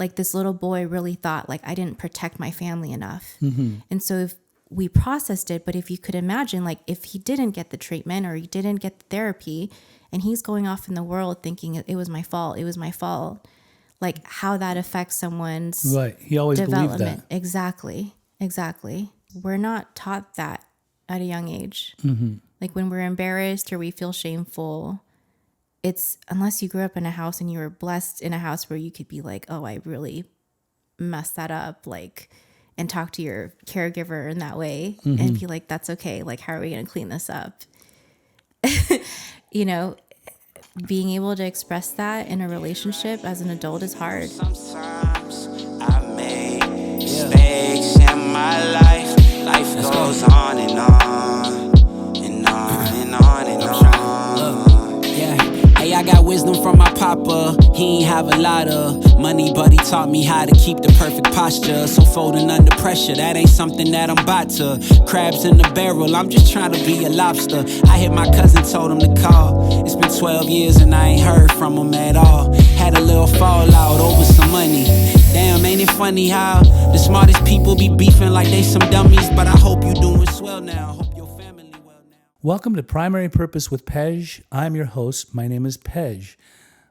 like this little boy really thought like I didn't protect my family enough. And so if we processed it, but if you could imagine, like if he didn't get the treatment or he didn't get the therapy and he's going off in the world thinking it was my fault, like how that affects someone's He always believed development. that. Exactly. We're not taught that at a young age. Like when we're embarrassed or we feel shameful, it's unless you grew up in a house and you were blessed in a house where you could be like, oh, I really messed that up, like, and talk to your caregiver in that way and be like, that's okay. Like, how are we going to clean this up? You know, being able to express that in a relationship as an adult is hard. Sometimes I make mistakes in my life. Life goes on and on and on and on and on. Hey, I got wisdom from my papa. He ain't have a lot of money, but he taught me how to keep the perfect posture. So folding under pressure, that ain't something that I'm about to. Crabs in the barrel, I'm just trying to be a lobster. I hit my cousin, told him to call. It's been 12 years and I ain't heard from him at all. Had a little fallout over some money. Damn, ain't it funny how the smartest people be beefing like they some dummies? But I hope you doing swell now. Hope your family well now. Welcome to Primary Purpose with Pej. I'm your host. My name is Pej.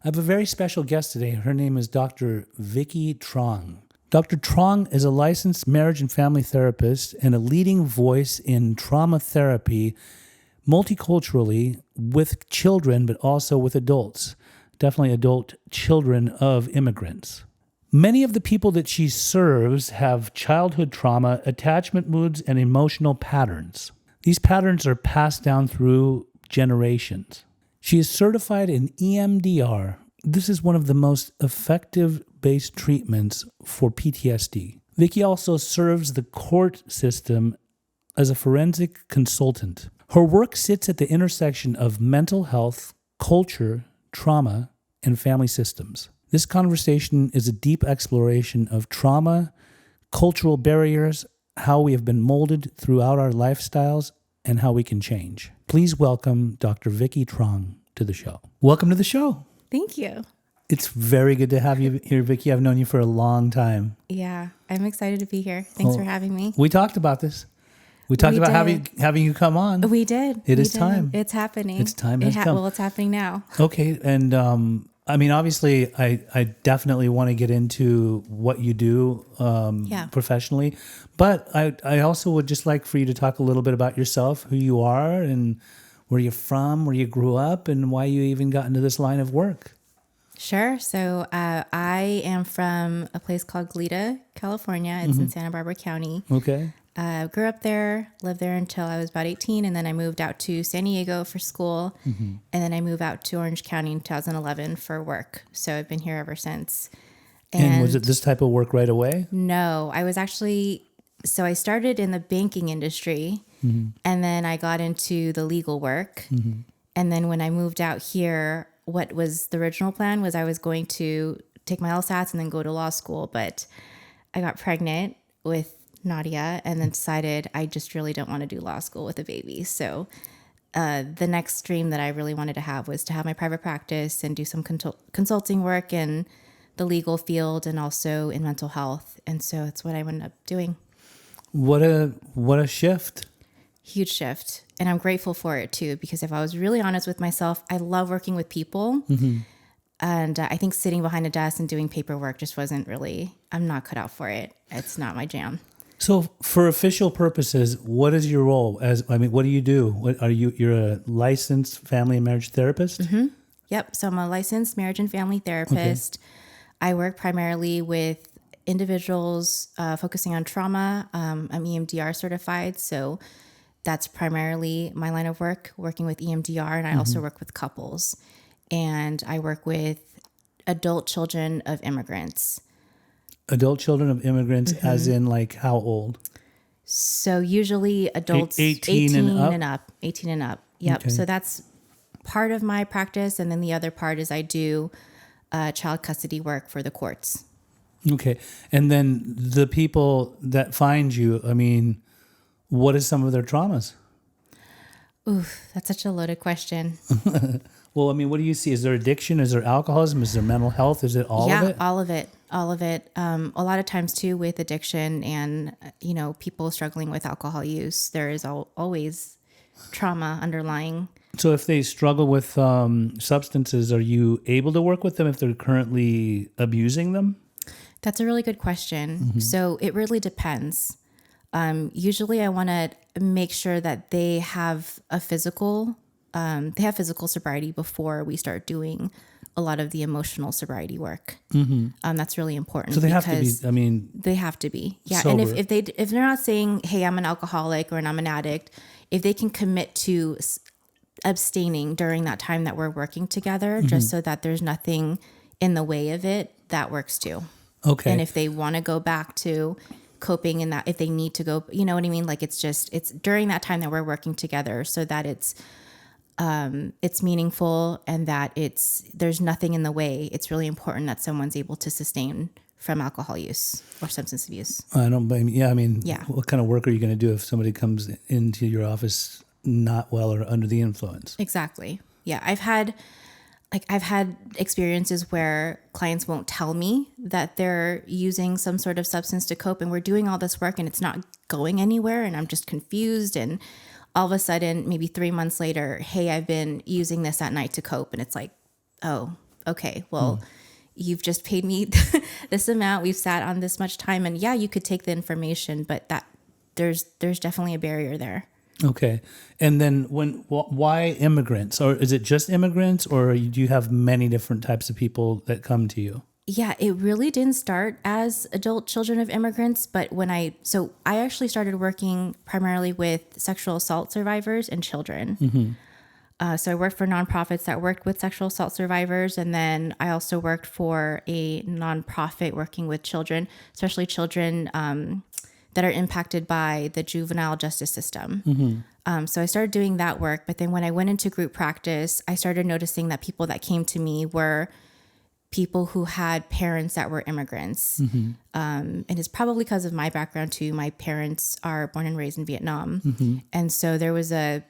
I have a very special guest today. Her name is Dr. Vicky Trung. Dr. Trung is a licensed marriage and family therapist and a leading voice in trauma therapy multiculturally with children, but also with adults, definitely adult children of immigrants. Many of the people that she serves have childhood trauma, attachment moods, and emotional patterns. These patterns are passed down through generations. She is certified in EMDR. This is one of the most effective based treatments for PTSD. Vicky also serves the court system as a forensic consultant. Her work sits at the intersection of mental health, culture, trauma, and family systems. This conversation is a deep exploration of trauma, cultural barriers, how we have been molded throughout our lifestyles, and how we can change. Please welcome Dr. Vicky Trung to the show. Welcome to the show. Thank you. It's very good to have you here, Vicky. I've known you for a long time. Yeah, I'm excited to be here. Thanks for having me. We talked about this. We talked about having you come on. We did. It is time. It's happening. It's time has come. Well, it's happening now. Okay, and I mean, obviously, I definitely want to get into what you do professionally, but I also would just like for you to talk a little bit about yourself, who you are, and where you're from, where you grew up, and why you even got into this line of work. Sure. So I am from a place called Glida, California. It's in Santa Barbara County. Okay. Grew up there, lived there until I was about 18, and then I moved out to San Diego for school, and then I moved out to Orange County in 2011 for work. So I've been here ever since. And was it this type of work right away? No, I was actually, so I started in the banking industry, and then I got into the legal work. And then when I moved out here, what was the original plan was I was going to take my LSATs and then go to law school, but I got pregnant with Nadia and then decided I just really don't want to do law school with a baby. So the next dream that I really wanted to have was to have my private practice and do some consulting work in the legal field and also in mental health. And so that's what I ended up doing. What a shift. Huge shift. And I'm grateful for it too, because if I was really honest with myself, I love working with people. And I think sitting behind a desk and doing paperwork just wasn't really, I'm not cut out for it. It's not my jam. So for official purposes, what is your role? What do you do? You're a licensed family and marriage therapist? Yep. So I'm a licensed marriage and family therapist. Okay. I work primarily with individuals focusing on trauma. I'm EMDR certified. So that's primarily my line of work, working with EMDR. And I also work with couples. And I work with adult children of immigrants. Adult children of immigrants, as in like how old? So usually adults 18 and up? 18 and up. Yep. Okay. So that's part of my practice. And then the other part is I do child custody work for the courts. Okay. And then the people that find you, I mean, what is some of their traumas? Oof, that's such a loaded question. Well, I mean, what do you see? Is there addiction? Is there alcoholism? Is there mental health? Is it all of it? All of it. All of it. A lot of times too with addiction and, people struggling with alcohol use, there is always trauma underlying. So if they struggle with substances, are you able to work with them if they're currently abusing them? That's a really good question. So it really depends. Usually I want to make sure that they have physical sobriety before we start doing a lot of the emotional sobriety work. That's really important. So they have to be, they have to be. Yeah. sober. And if they're not saying, hey, I'm an alcoholic or I'm an addict, if they can commit to abstaining during that time that we're working together, just so that there's nothing in the way of it, that works too. Okay. And if they want to go back to coping in that, if they need to go, you know what I mean? Like it's during that time that we're working together so that it's meaningful and that there's nothing in the way. It's really important that someone's able to sustain from alcohol use or substance abuse. I don't blame you. Yeah. What kind of work are you going to do if somebody comes into your office not well or under the influence? Exactly. Yeah. I've had experiences where clients won't tell me that they're using some sort of substance to cope, and we're doing all this work and it's not going anywhere, and I'm just confused. And all of a sudden, maybe 3 months later, hey, I've been using this at night to cope. And it's like, oh, okay, well, you've just paid me this amount. We've sat on this much time, and yeah, you could take the information, but that there's definitely a barrier there. Okay. And then why immigrants? Or is it just immigrants, or do you have many different types of people that come to you? Yeah, it really didn't start as adult children of immigrants, but I actually started working primarily with sexual assault survivors and children. So I worked for nonprofits that worked with sexual assault survivors, and then I also worked for a nonprofit working with children, especially children that are impacted by the juvenile justice system. So I started doing that work, but then when I went into group practice, I started noticing that people that came to me were people who had parents that were immigrants. And it's probably because of my background too. My parents are born and raised in Vietnam. And so there's a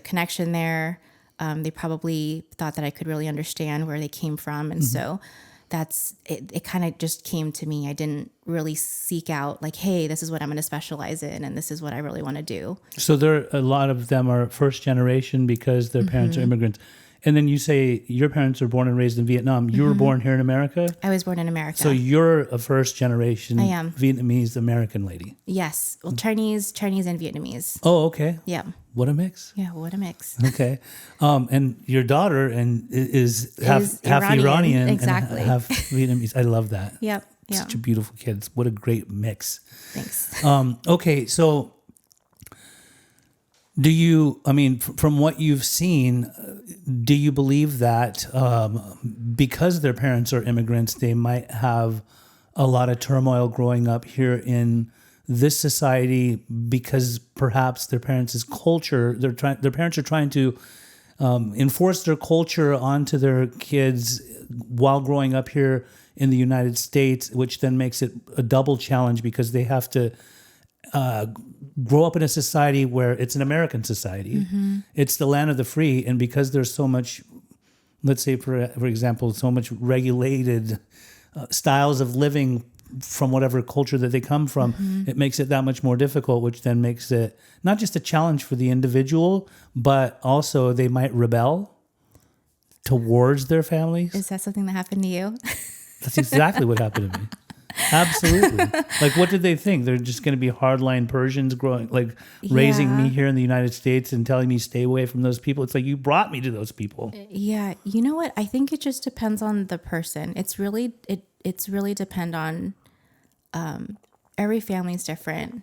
connection there. They probably thought that I could really understand where they came from. And so that's it. It kind of just came to me. I didn't really seek out like, hey, this is what I'm going to specialize in, and this is what I really want to do. So a lot of them are first generation because their parents are immigrants. And then you say your parents were born and raised in Vietnam. You were born here in America? I was born in America. So you're a first generation Vietnamese American lady. Yes. Well, Chinese and Vietnamese. Oh, okay. Yeah. What a mix. Yeah, what a mix. Okay. And your daughter is half Iranian exactly. and half Vietnamese. I love that. Yep. Yeah. Such a beautiful kid. What a great mix. Thanks. Okay, so from what you've seen, do you believe that because their parents are immigrants, they might have a lot of turmoil growing up here in this society because perhaps their parents' culture, their parents are trying to enforce their culture onto their kids while growing up here in the United States, which then makes it a double challenge because they have to grow up in a society where it's an American society. It's the land of the free. And because there's so much, let's say, for example, so much regulated styles of living from whatever culture that they come from, it makes it that much more difficult, which then makes it not just a challenge for the individual, but also they might rebel towards their families. Is that something that happened to you? That's exactly what happened to me. Absolutely. Like, what did they think? They're just going to be hardline Persians raising me here in the United States and telling me stay away from those people. It's like, you brought me to those people. Yeah. You know what? I think it just depends on the person. It's really depend on, every family's different.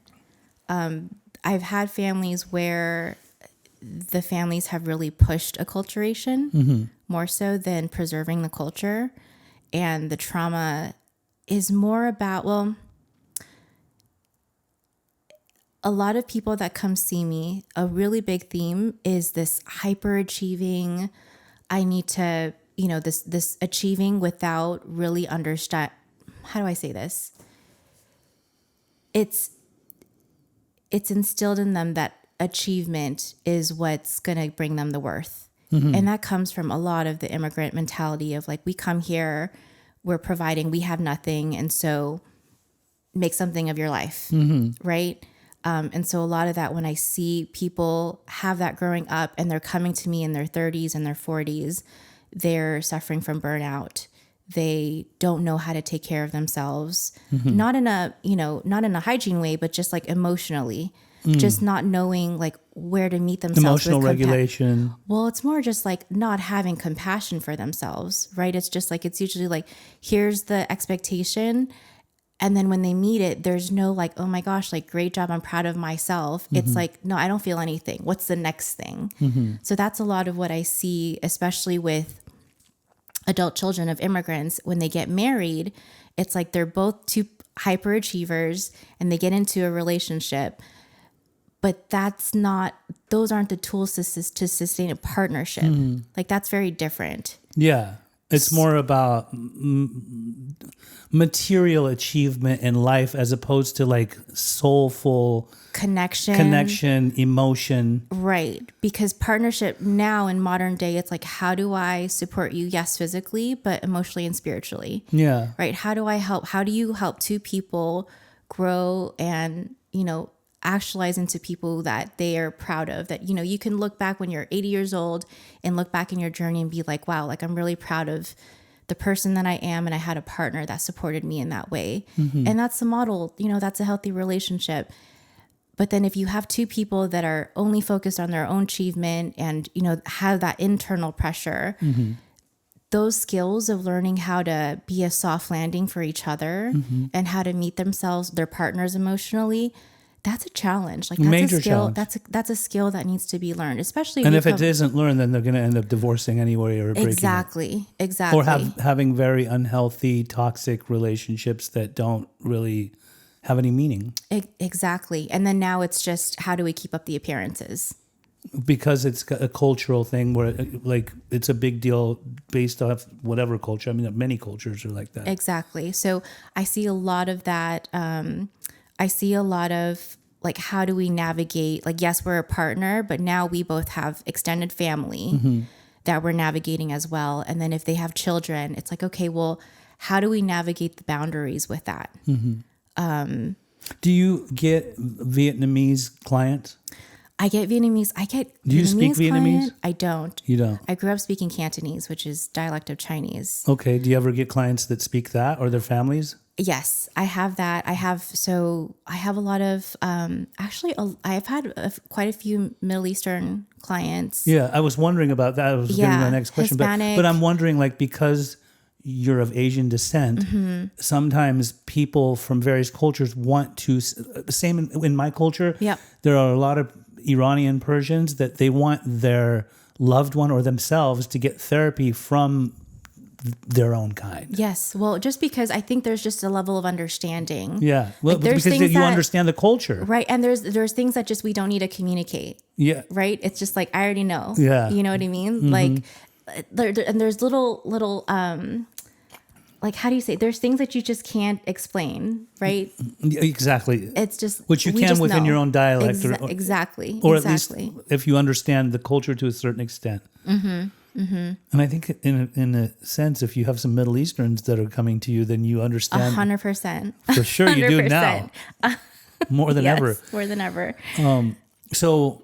I've had families where the families have really pushed acculturation more so than preserving the culture. And the trauma is more about, a lot of people that come see me, a really big theme is this hyper-achieving, I need to, this achieving without really understand, how do I say this? It's instilled in them that achievement is what's going to bring them the worth. And that comes from a lot of the immigrant mentality of like, we come here, we're providing, we have nothing. And so make something of your life. Right. And so a lot of that, when I see people have that growing up and they're coming to me in their 30s and their 40s, they're suffering from burnout. They don't know how to take care of themselves, not in a, not in a hygiene way, but just like emotionally, just not knowing like where to meet themselves. Emotional regulation. Well, it's more just like not having compassion for themselves, right? It's just like, it's usually like, here's the expectation. And then when they meet it, there's no like, oh my gosh, like great job, I'm proud of myself. It's like, no, I don't feel anything. What's the next thing? So that's a lot of what I see, especially with adult children of immigrants. When they get married, it's like they're both two hyperachievers and they get into a relationship. But those aren't the tools to sustain a partnership. Like that's very different. Yeah. It's more about material achievement in life as opposed to like soulful connection, emotion. Right. Because partnership now in modern day, it's like, how do I support you? Yes, physically, but emotionally and spiritually. Yeah. Right. How do I help? How do you help two people grow and, actualize into people that they are proud of, that, you can look back when you're 80 years old and look back in your journey and be like, wow, like I'm really proud of the person that I am. And I had a partner that supported me in that way. And that's the model, that's a healthy relationship. But then if you have two people that are only focused on their own achievement and, have that internal pressure, those skills of learning how to be a soft landing for each other and how to meet themselves, their partners emotionally, that's a challenge. Like that's Major a skill. challenge. That's a skill that needs to be learned, especially. And if it isn't learned, then they're going to end up divorcing anyway or breaking Exactly. Or having very unhealthy, toxic relationships that don't really have any meaning. Exactly. And then now it's just, how do we keep up the appearances? Because it's a cultural thing where like it's a big deal based off whatever culture. I mean, many cultures are like that. Exactly. So I see a lot of that. I see a lot of like, how do we navigate? Like, yes, we're a partner, but now we both have extended family that we're navigating as well. And then if they have children, it's like, okay, well, how do we navigate the boundaries with that? Do you get Vietnamese clients? I get Vietnamese. Do you speak Vietnamese? I don't. You don't? I grew up speaking Cantonese, which is dialect of Chinese. Okay. Do you ever get clients that speak that or their families? Yes, I have that. I have a lot of, I've had quite a few Middle Eastern clients. Yeah, I was wondering about that. I was going to my next question. Hispanic. But I'm wondering, like, because you're of Asian descent, sometimes people from various cultures want to, same in my culture, there are a lot of Iranian Persians that they want their loved one or themselves to get therapy from their own kind. Yes. Well, just because I think there's just a level of understanding. Yeah. Well, like because you understand the culture. Right. And there's things that just we don't need to communicate. Yeah. Right. It's just like, I already know. Yeah. You know what I mean? Like, and there's little, like, how do you say? There's things that you just can't explain, right? Exactly. It's just which you can within your own dialect, exactly. Or at least if you understand the culture to a certain extent. And I think, in a sense, if you have some Middle Easterns that are coming to you, then you understand 100%. For sure, you do now, more than ever. More than ever. So,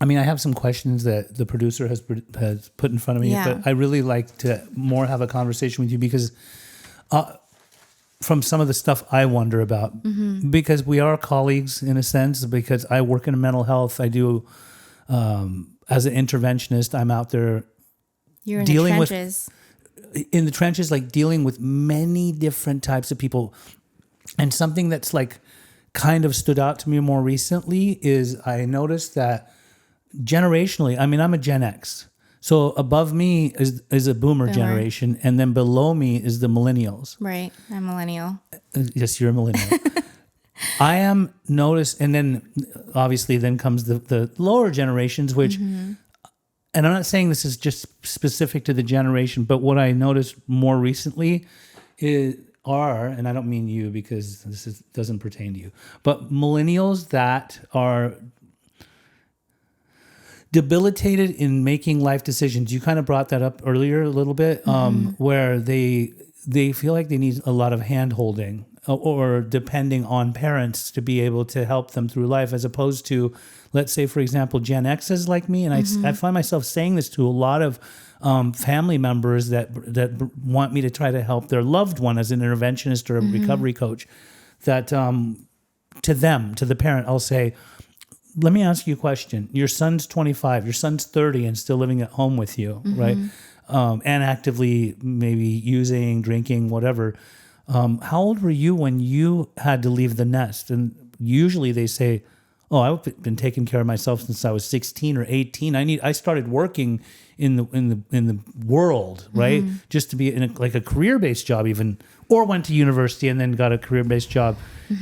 I mean, I have some questions that the producer has put in front of me, but I really like to more have a conversation with you because from some of the stuff I wonder about, because we are colleagues in a sense, because I work in mental health. I do, as an interventionist, I'm out there You're in dealing the trenches. In the trenches, like dealing with many different types of people. And something that's like kind of stood out to me more recently is I noticed that generationally, I mean, I'm a Gen X. So above me is a boomer generation, and then below me is the millennials. Right. I'm millennial. Yes, you're a millennial. I am noticed, and then obviously then comes the lower generations, which, and I'm not saying this is just specific to the generation, but what I noticed more recently are, and I don't mean you because doesn't pertain to you, but millennials that are debilitated in making life decisions. You kind of brought that up earlier a little bit, where they feel like they need a lot of hand holding or depending on parents to be able to help them through life, as opposed to, let's say, for example, Gen X's like me. And I find myself saying this to a lot of family members that want me to try to help their loved one as an interventionist or a recovery coach, that to the parent, I'll say, let me ask you a question. Your son's 25, your son's 30 and still living at home with you, right? And actively maybe using, drinking, whatever. How old were you when you had to leave the nest? And usually they say, oh, I've been taking care of myself since I was 16 or 18. I started working in the world, right? Just to be in a career-based job even, or went to university and then got a career-based job.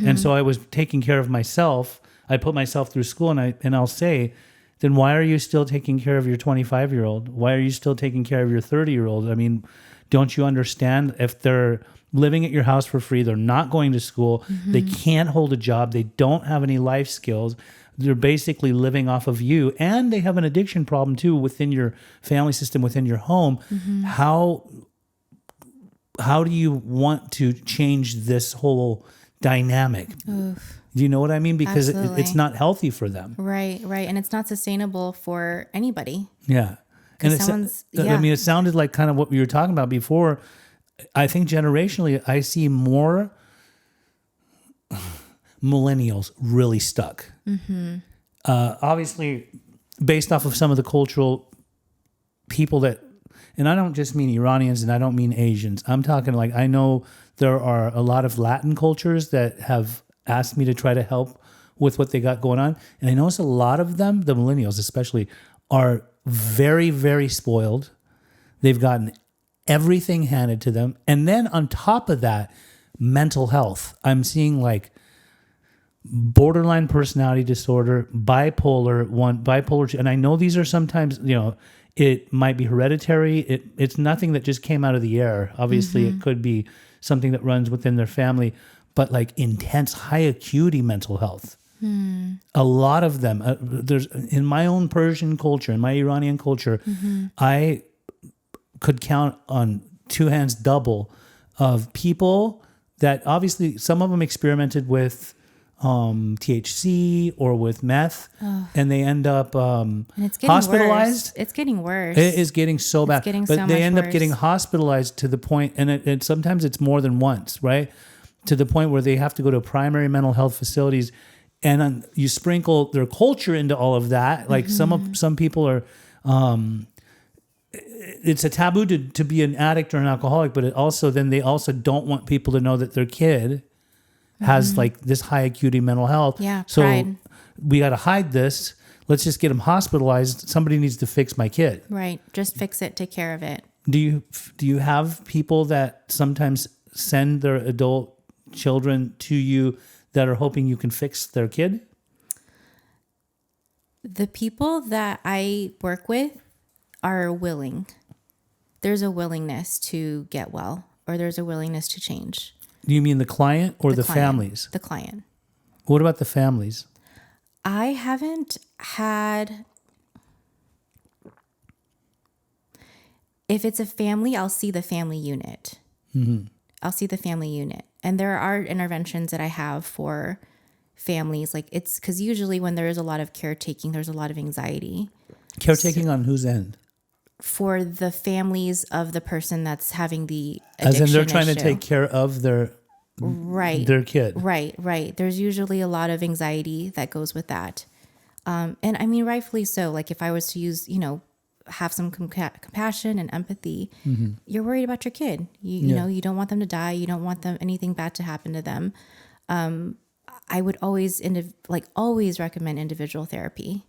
And so I was taking care of myself. I put myself through school, and I'll say, then why are you still taking care of your 25-year-old? Why are you still taking care of your 30-year-old? I mean, don't you understand, if they're living at your house for free, they're not going to school, they can't hold a job, they don't have any life skills, they're basically living off of you, and they have an addiction problem too within your family system, within your home. How do you want to change this whole dynamic? Oof. Do you know what I mean? Because it's not healthy for them. Right. And it's not sustainable for anybody. Yeah. And it sounded like kind of what we were talking about before. I think generationally, I see more millennials really stuck. Obviously, based off of some of the cultural people that, and I don't just mean Iranians and I don't mean Asians. I'm talking like, I know there are a lot of Latin cultures that have asked me to try to help with what they got going on. And I notice a lot of them, the millennials especially, are very, very spoiled. They've gotten everything handed to them. And then on top of that, mental health. I'm seeing like borderline personality disorder, bipolar 2. And I know these are sometimes, it might be hereditary. It's nothing that just came out of the air. Obviously, it could be something that runs within their family, but like intense, high acuity mental health. A lot of them, there's in my own Persian culture, in my Iranian culture, I could count on two hands double of people that obviously some of them experimented with THC or with meth, and they end up and it's hospitalized. Worse. It's getting worse. It is getting so bad. But they end up getting hospitalized to the point, and sometimes it's more than once, right? To the point where they have to go to primary mental health facilities, and you sprinkle their culture into all of that. Like some people are, it's a taboo to be an addict or an alcoholic, but they also don't want people to know that their kid has like this high acuity mental health. Yeah, so pride. We got to hide this. Let's just get them hospitalized. Somebody needs to fix my kid. Right. Just fix it. Take care of it. Do you have people that sometimes send their adult children to you that are hoping you can fix their kid? The people that I work with are willing. There's a willingness to get well, or there's a willingness to change. Do you mean the client or the client, families? The client. What about the families? I haven't had... If it's a family, I'll see the family unit. I'll see the family unit. And there are interventions that I have for families. Like it's because usually when there is a lot of caretaking, there's a lot of anxiety. Caretaking on whose end? For the families of the person that's having the addiction. As in they're trying issue. to take care of their kid. Right. There's usually a lot of anxiety that goes with that. And I mean, rightfully so. Like if I was to use, have some compassion and empathy, you're worried about your kid. You know, you don't want them to die. You don't want anything bad to happen to them. I would always recommend individual therapy.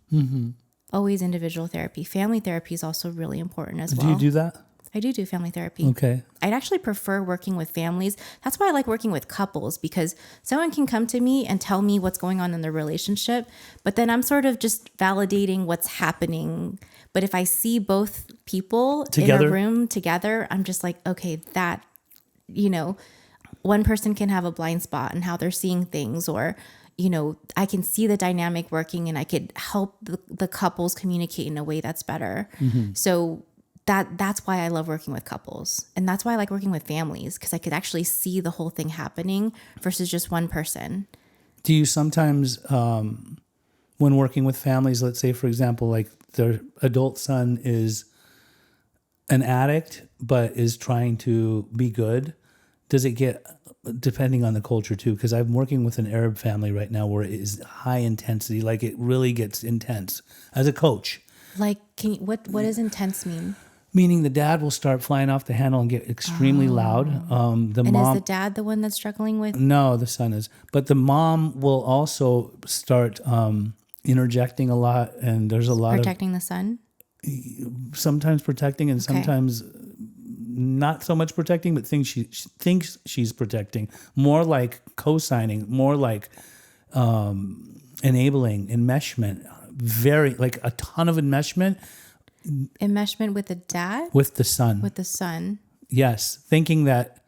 Always individual therapy. Family therapy is also really important as well. Do you do that? I do family therapy. Okay. I'd actually prefer working with families. That's why I like working with couples, because someone can come to me and tell me what's going on in their relationship, but then I'm sort of just validating what's happening. But if I see both people together in a room together, I'm just like, okay, that, one person can have a blind spot in how they're seeing things, or, I can see the dynamic working and I could help the couples communicate in a way that's better. So that's why I love working with couples. And that's why I like working with families, because I could actually see the whole thing happening versus just one person. Do you sometimes, when working with families, let's say, for example, like their adult son is an addict, but is trying to be good, does it get, depending on the culture too, because I'm working with an Arab family right now where it is high intensity, like it really gets intense as a coach. Like, what does intense mean? Meaning the dad will start flying off the handle and get extremely loud. And is the dad the one that's struggling with? No, the son is. But the mom will also start interjecting a lot, and there's a lot protecting the son? Sometimes protecting and sometimes not so much protecting, but things she thinks she's protecting. More like co-signing, more like enabling, enmeshment. Very, like a ton of enmeshment. Enmeshment with the dad? With the son. With the son. Yes. Thinking that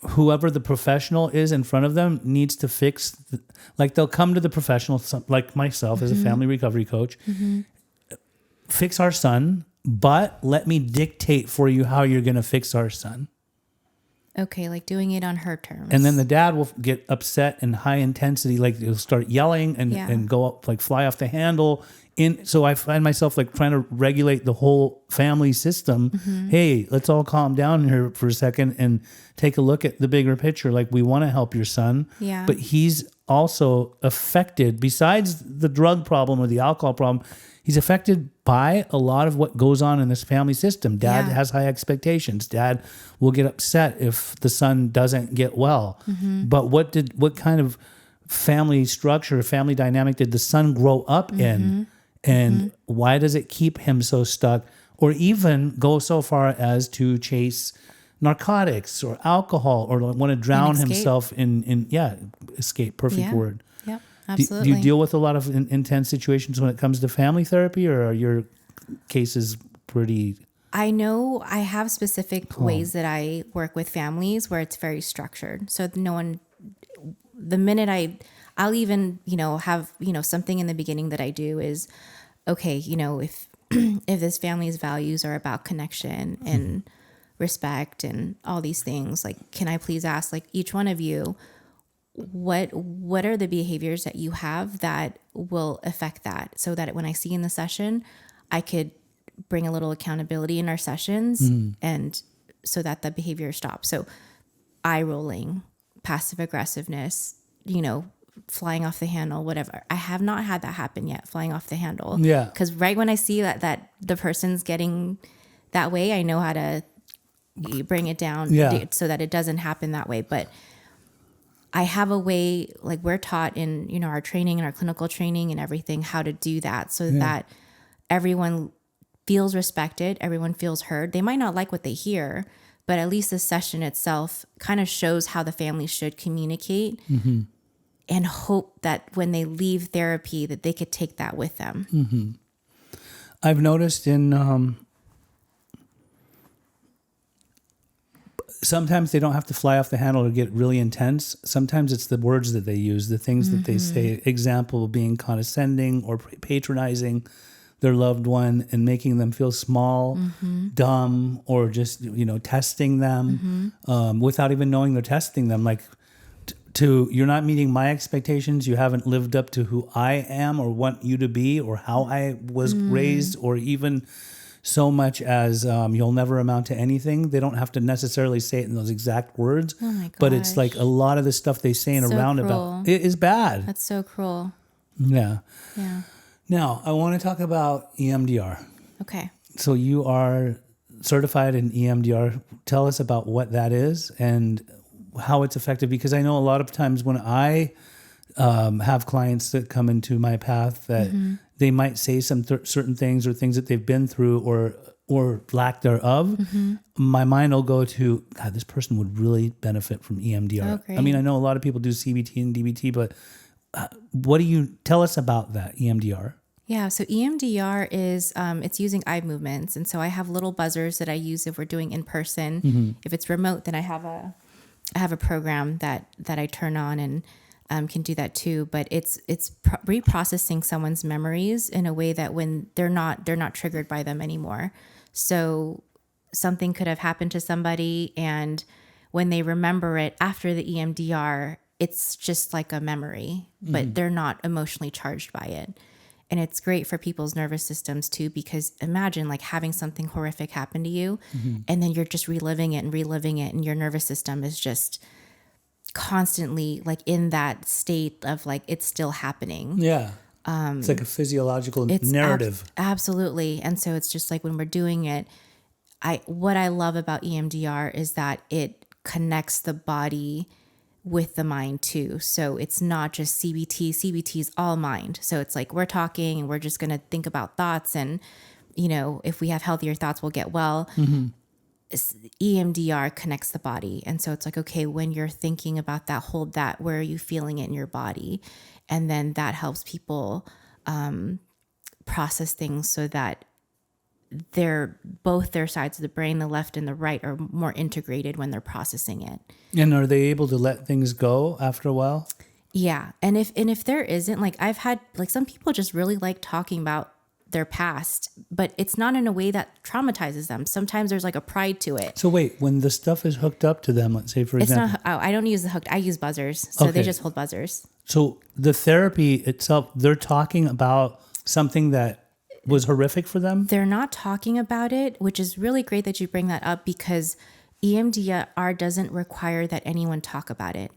whoever the professional is in front of them needs to fix, like they'll come to the professional, like myself as a family recovery coach, fix our son, but let me dictate for you how you're going to fix our son. Okay, like doing it on her terms. And then the dad will get upset and high intensity, like he'll start yelling and go up, like fly off the handle. So I find myself like trying to regulate the whole family system. Hey, let's all calm down here for a second and take a look at the bigger picture. Like, we want to help your son, but he's also affected, besides the drug problem or the alcohol problem, he's affected by a lot of what goes on in this family system. Dad has high expectations. Dad will get upset if the son doesn't get well. But what kind of family structure, family dynamic did the son grow up in? And why does it keep him so stuck, or even go so far as to chase narcotics or alcohol, or want to drown himself in escape, perfect word. Yep, absolutely. Do you deal with a lot of intense situations when it comes to family therapy, or are your cases pretty... I know I have specific ways that I work with families where it's very structured. So no one, the minute I'll even, have, something in the beginning that I do is, okay, if if this family's values are about connection and respect and all these things, like, can I please ask, like, each one of you, what are the behaviors that you have that will affect that, so that when I see in the session, I could bring a little accountability in our sessions and so that the behavior stops. So eye rolling, passive aggressiveness, flying off the handle, whatever. I have not had that happen yet, flying off the handle. Yeah. Because right when I see that the person's getting that way, I know how to bring it down so that it doesn't happen that way. But I have a way, like we're taught in, our training and our clinical training and everything, how to do that so that everyone feels respected, everyone feels heard. They might not like what they hear, but at least the session itself kind of shows how the family should communicate. And hope that when they leave therapy that they could take that with them. I've noticed in sometimes they don't have to fly off the handle or get really intense. Sometimes it's the words that they use, the things that they say. Example being condescending or patronizing their loved one and making them feel small, dumb, or just testing them without even knowing they're testing them. Like, you're not meeting my expectations. You haven't lived up to who I am or want you to be, or how I was raised, or even so much as you'll never amount to anything. They don't have to necessarily say it in those exact words, but it's like a lot of the stuff they say in a roundabout. It is bad. That's so cruel. Yeah. Yeah. Now, I want to talk about EMDR. Okay. So you are certified in EMDR. Tell us about what that is and how it's effective, because I know a lot of times when I have clients that come into my path that they might say some certain things or things that they've been through or lack thereof, my mind will go to, God, this person would really benefit from EMDR. Oh, I mean, I know a lot of people do CBT and DBT, but what do you tell us about that EMDR? Yeah, so EMDR is, it's using eye movements. And so I have little buzzers that I use if we're doing in person. If it's remote, then I have a program that I turn on, and can do that too. But it's reprocessing someone's memories in a way that when they're not triggered by them anymore. So something could have happened to somebody, and when they remember it after the EMDR, it's just like a memory, but they're not emotionally charged by it. And it's great for people's nervous systems too, because imagine like having something horrific happen to you, and then you're just reliving it, and your nervous system is just constantly like in that state of like it's still happening. Yeah. It's like a physiological narrative. Absolutely. And so it's just like when we're doing it, what I love about EMDR is that it connects the body with the mind too. So it's not just CBT. CBT is all mind. So it's like we're talking and we're just going to think about thoughts, and if we have healthier thoughts, we'll get well. EMDR connects the body. And so it's like, okay, when you're thinking about that, hold that, where are you feeling it in your body? And then that helps people process things so that both their sides of the brain, the left and the right, are more integrated when they're processing it. And are they able to let things go after a while? Yeah. And if there isn't, like I've had, like some people just really like talking about their past, but it's not in a way that traumatizes them. Sometimes there's like a pride to it. So wait, when the stuff is hooked up to them, let's say for example. I don't use the hooked, I use buzzers. So They just hold buzzers. So the therapy itself, they're talking about something that was horrific for them? They're not talking about it, which is really great that you bring that up, because EMDR doesn't require that anyone talk about it.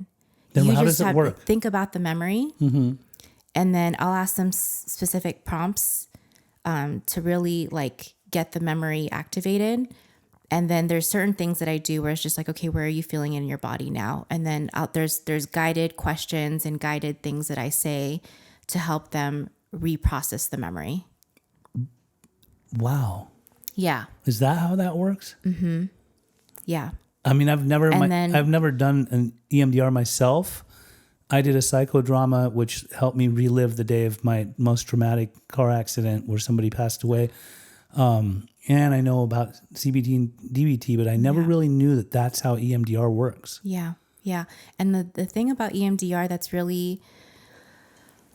Then how does it work? Think about the memory, and then I'll ask them specific prompts to really like get the memory activated. And then there's certain things that I do where it's just like, okay, where are you feeling it in your body now? And then there's guided questions and guided things that I say to help them reprocess the memory. Wow. Yeah. Is that how that works? Mm-hmm. Yeah. I mean, I've never done an EMDR myself. I did a psychodrama, which helped me relive the day of my most traumatic car accident where somebody passed away. And I know about CBT and DBT, but I never really knew that that's how EMDR works. Yeah. Yeah. And the thing about EMDR that's really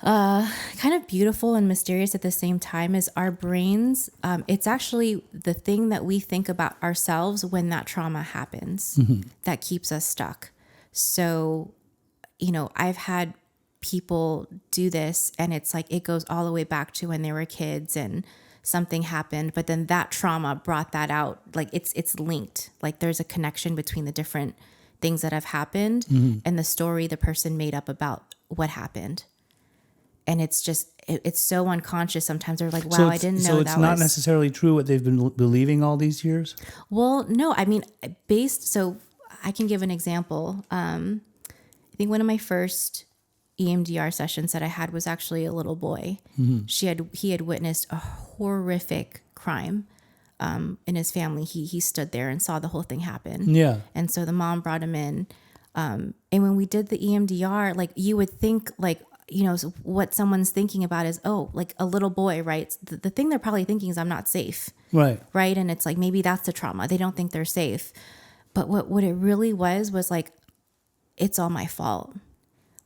kind of beautiful and mysterious at the same time is our brains. It's actually the thing that we think about ourselves when that trauma happens that keeps us stuck. So, I've had people do this, and it's like it goes all the way back to when they were kids and something happened, but then that trauma brought that out. Like it's linked. Like there's a connection between the different things that have happened and the story the person made up about what happened. And it's just, it's so unconscious. Sometimes they're like, wow, I didn't know that. So it's not necessarily true what they've been believing all these years? Well, no, I mean, so I can give an example. I think one of my first EMDR sessions that I had was actually a little boy. He had witnessed a horrific crime in his family. He stood there and saw the whole thing happen. Yeah. And so the mom brought him in. And when we did the EMDR, like you would think like, what someone's thinking about is, oh, like a little boy, right? The thing they're probably thinking is I'm not safe. Right. Right. And it's like, maybe that's the trauma. They don't think they're safe. But what it really was like, it's all my fault.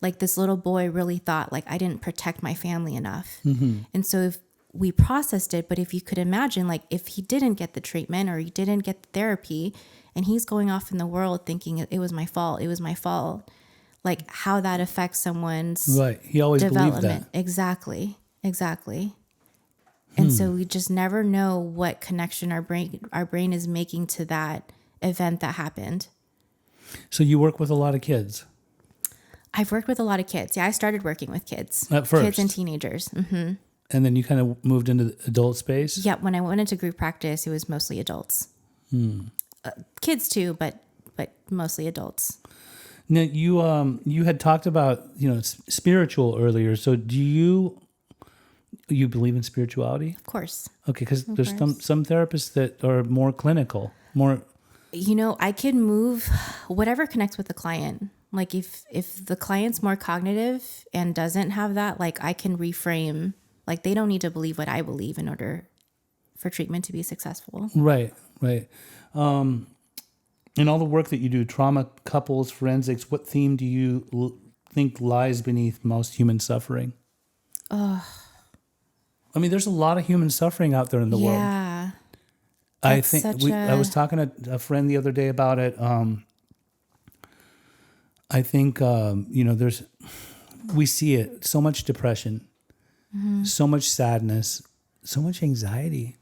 Like this little boy really thought like I didn't protect my family enough. And so if we processed it, but if you could imagine, like if he didn't get the treatment or he didn't get the therapy and he's going off in the world thinking it was my fault, like how that affects someone's right. He always believed that. Exactly. And so we just never know what connection our brain is making to that event that happened. So you work with a lot of kids? I've worked with a lot of kids. Yeah, I started working with kids. At first? Kids and teenagers. And then you kind of moved into the adult space? Yep. When I went into group practice, it was mostly adults. Kids too, but mostly adults. Now, you had talked about, spiritual earlier. So do you believe in spirituality? Of course. Okay, because there's some therapists that are more clinical, more... I can move whatever connects with the client. Like if the client's more cognitive and doesn't have that, like I can reframe, like they don't need to believe what I believe in order for treatment to be successful. Right. And all the work that you do, trauma, couples, forensics, what theme do you think lies beneath most human suffering? I mean, there's a lot of human suffering out there in the world. Yeah. I think I was talking to a friend the other day about it. I think, we see it, so much depression, so much sadness, so much anxiety.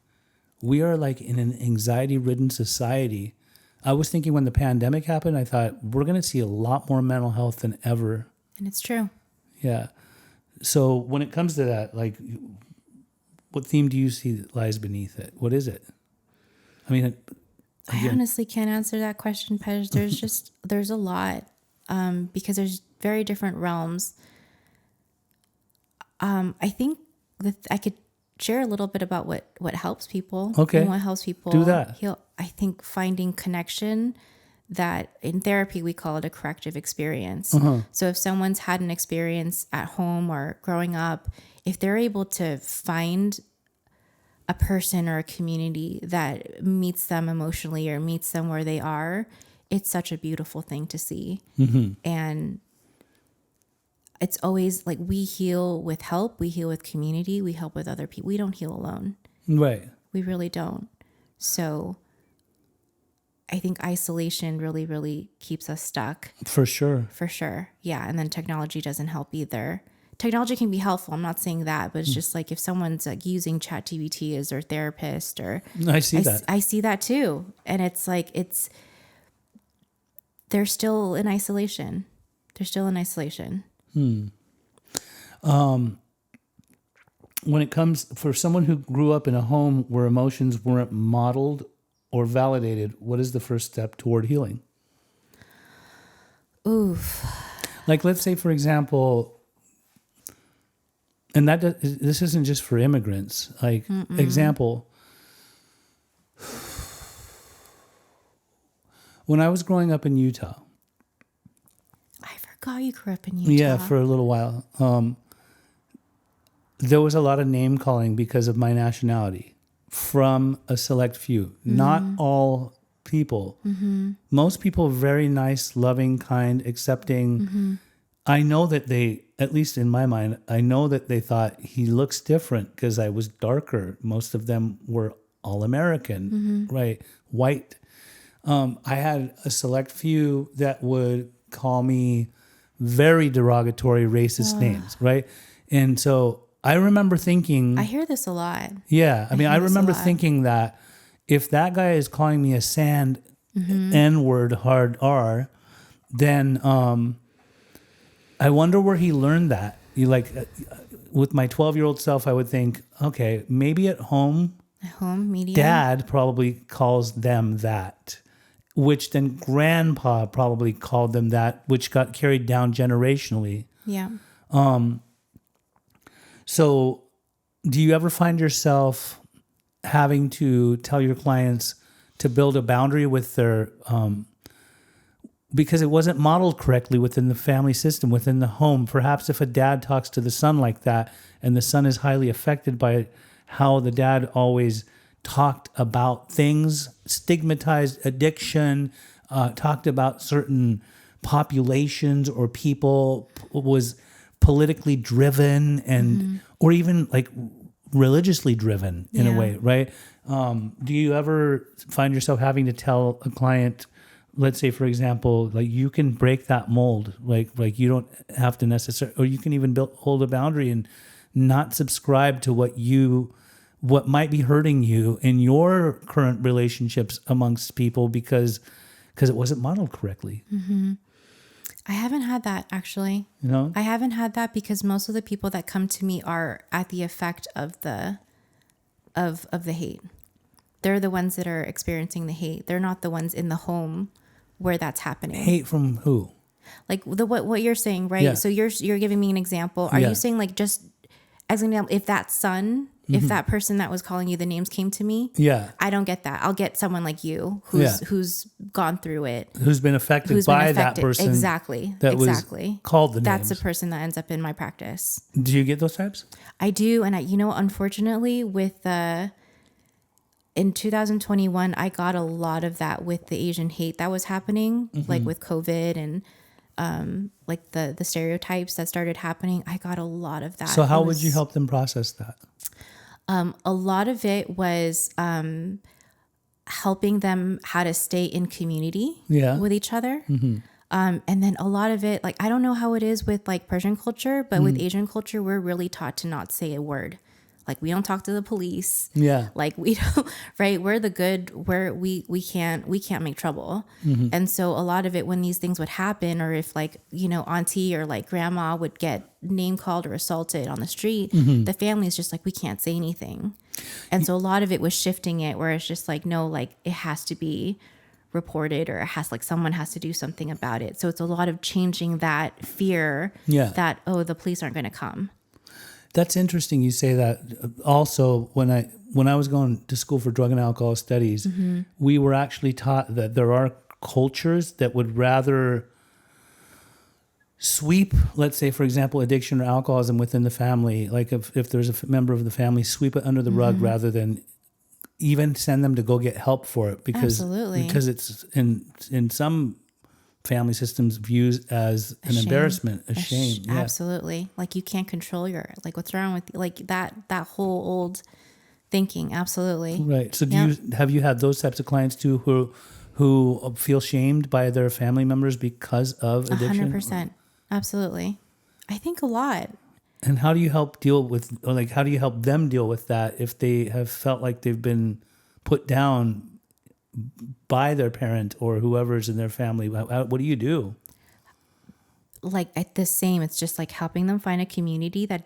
We are like in an anxiety-ridden society. I was thinking when the pandemic happened, I thought we're going to see a lot more mental health than ever. And it's true. Yeah. So when it comes to that, like, what theme do you see that lies beneath it? What is it? I mean, I honestly can't answer that question, Pej. There's a lot, because there's very different realms. I think that I could share a little bit about what helps people. Okay. And what helps people. Do that. I think finding connection, that in therapy we call it a corrective experience. So if someone's had an experience at home or growing up, if they're able to find a person or a community that meets them emotionally or meets them where they are, it's such a beautiful thing to see. And it's always like, we heal with help, we heal with community, we help with other people. We don't heal alone. Right. We really don't. So I think isolation really, really keeps us stuck. For sure. For sure. Yeah. And then technology doesn't help either. Technology can be helpful. I'm not saying that, but it's just like, if someone's like using ChatGPT as their therapist, or I see that. I see that too. And it's like, they're still in isolation. When it comes for someone who grew up in a home where emotions weren't modeled or validated, what is the first step toward healing? Oof. Like, let's say, for example, and this isn't just for immigrants. Like, example, when I was growing up in Utah. I forgot you grew up in Utah. Yeah, for a little while. There was a lot of name calling because of my nationality from a select few. Not all people. Most people, very nice, loving, kind, accepting. I know that they, at least in my mind, I know that they thought he looks different because I was darker. Most of them were all American, right? White. I had a select few that would call me very derogatory, racist names, right? And so I remember thinking... I hear this a lot. Yeah. I mean, I remember thinking that if that guy is calling me a sand N-word hard R, then I wonder where he learned that. With my 12-year-old self, I would think, okay, maybe at home, media, dad probably calls them that, which then grandpa probably called them that, which got carried down generationally. Yeah. So do you ever find yourself having to tell your clients to build a boundary with their, because it wasn't modeled correctly within the family system, within the home? Perhaps if a dad talks to the son like that, and the son is highly affected by how the dad always talked about things, stigmatized addiction, talked about certain populations or people, was politically driven and or even like religiously driven in a way, right? Do you ever find yourself having to tell a client, let's say, for example, like, you can break that mold, like you don't have to necessarily, or you can even hold a boundary and not subscribe to what might be hurting you in your current relationships amongst people because it wasn't modeled correctly? I haven't had that, actually. You know? I haven't had that because most of the people that come to me are at the effect of the hate. They're the ones that are experiencing the hate. They're not the ones in the home where that's happening. Hate from who? Like what you're saying, right? Yeah. So you're giving me an example. Are you saying, like, just as an example, if that son, if that person that was calling you the names came to me, I don't get that. I'll get someone like you who's gone through it, who's been affected by that person, exactly. Was called the That's names. the person that ends up in my practice. Do you get those types? I do, and unfortunately, with in 2021, I got a lot of that with the Asian hate that was happening, like with COVID, and like the stereotypes that started happening. I got a lot of that. So how would you help them process that? A lot of it was helping them how to stay in community with each other. And then a lot of it, like, I don't know how it is with like Persian culture, but with Asian culture, we're really taught to not say a word. Like, we don't talk to the police. Yeah. Like, we don't, right? We're the good, we can't make trouble. And so a lot of it, when these things would happen, or if like, you know, auntie or like grandma would get name called or assaulted on the street, the family is just like, we can't say anything. And so a lot of it was shifting it, where it's just like, no, like, it has to be reported, or it has, like, someone has to do something about it. So it's a lot of changing that fear that, oh, the police aren't going to come. That's interesting you say that. Also, when I was going to school for drug and alcohol studies, we were actually taught that there are cultures that would rather sweep, let's say, for example, addiction or alcoholism within the family. Like if there's a member of the family, sweep it under the rug rather than even send them to go get help for it. Because it's in some family systems views as an embarrassment, a shame. Yeah. Absolutely. Like, you can't control your, like, what's wrong with you? Like that whole old thinking. Absolutely. Right. So have you had those types of clients too who feel shamed by their family members because of addiction? 100%. Absolutely. I think a lot. And how do you help how do you help them deal with that if they have felt like they've been put down by their parent or whoever's in their family? What do you do? Like, at the same, it's just like helping them find a community that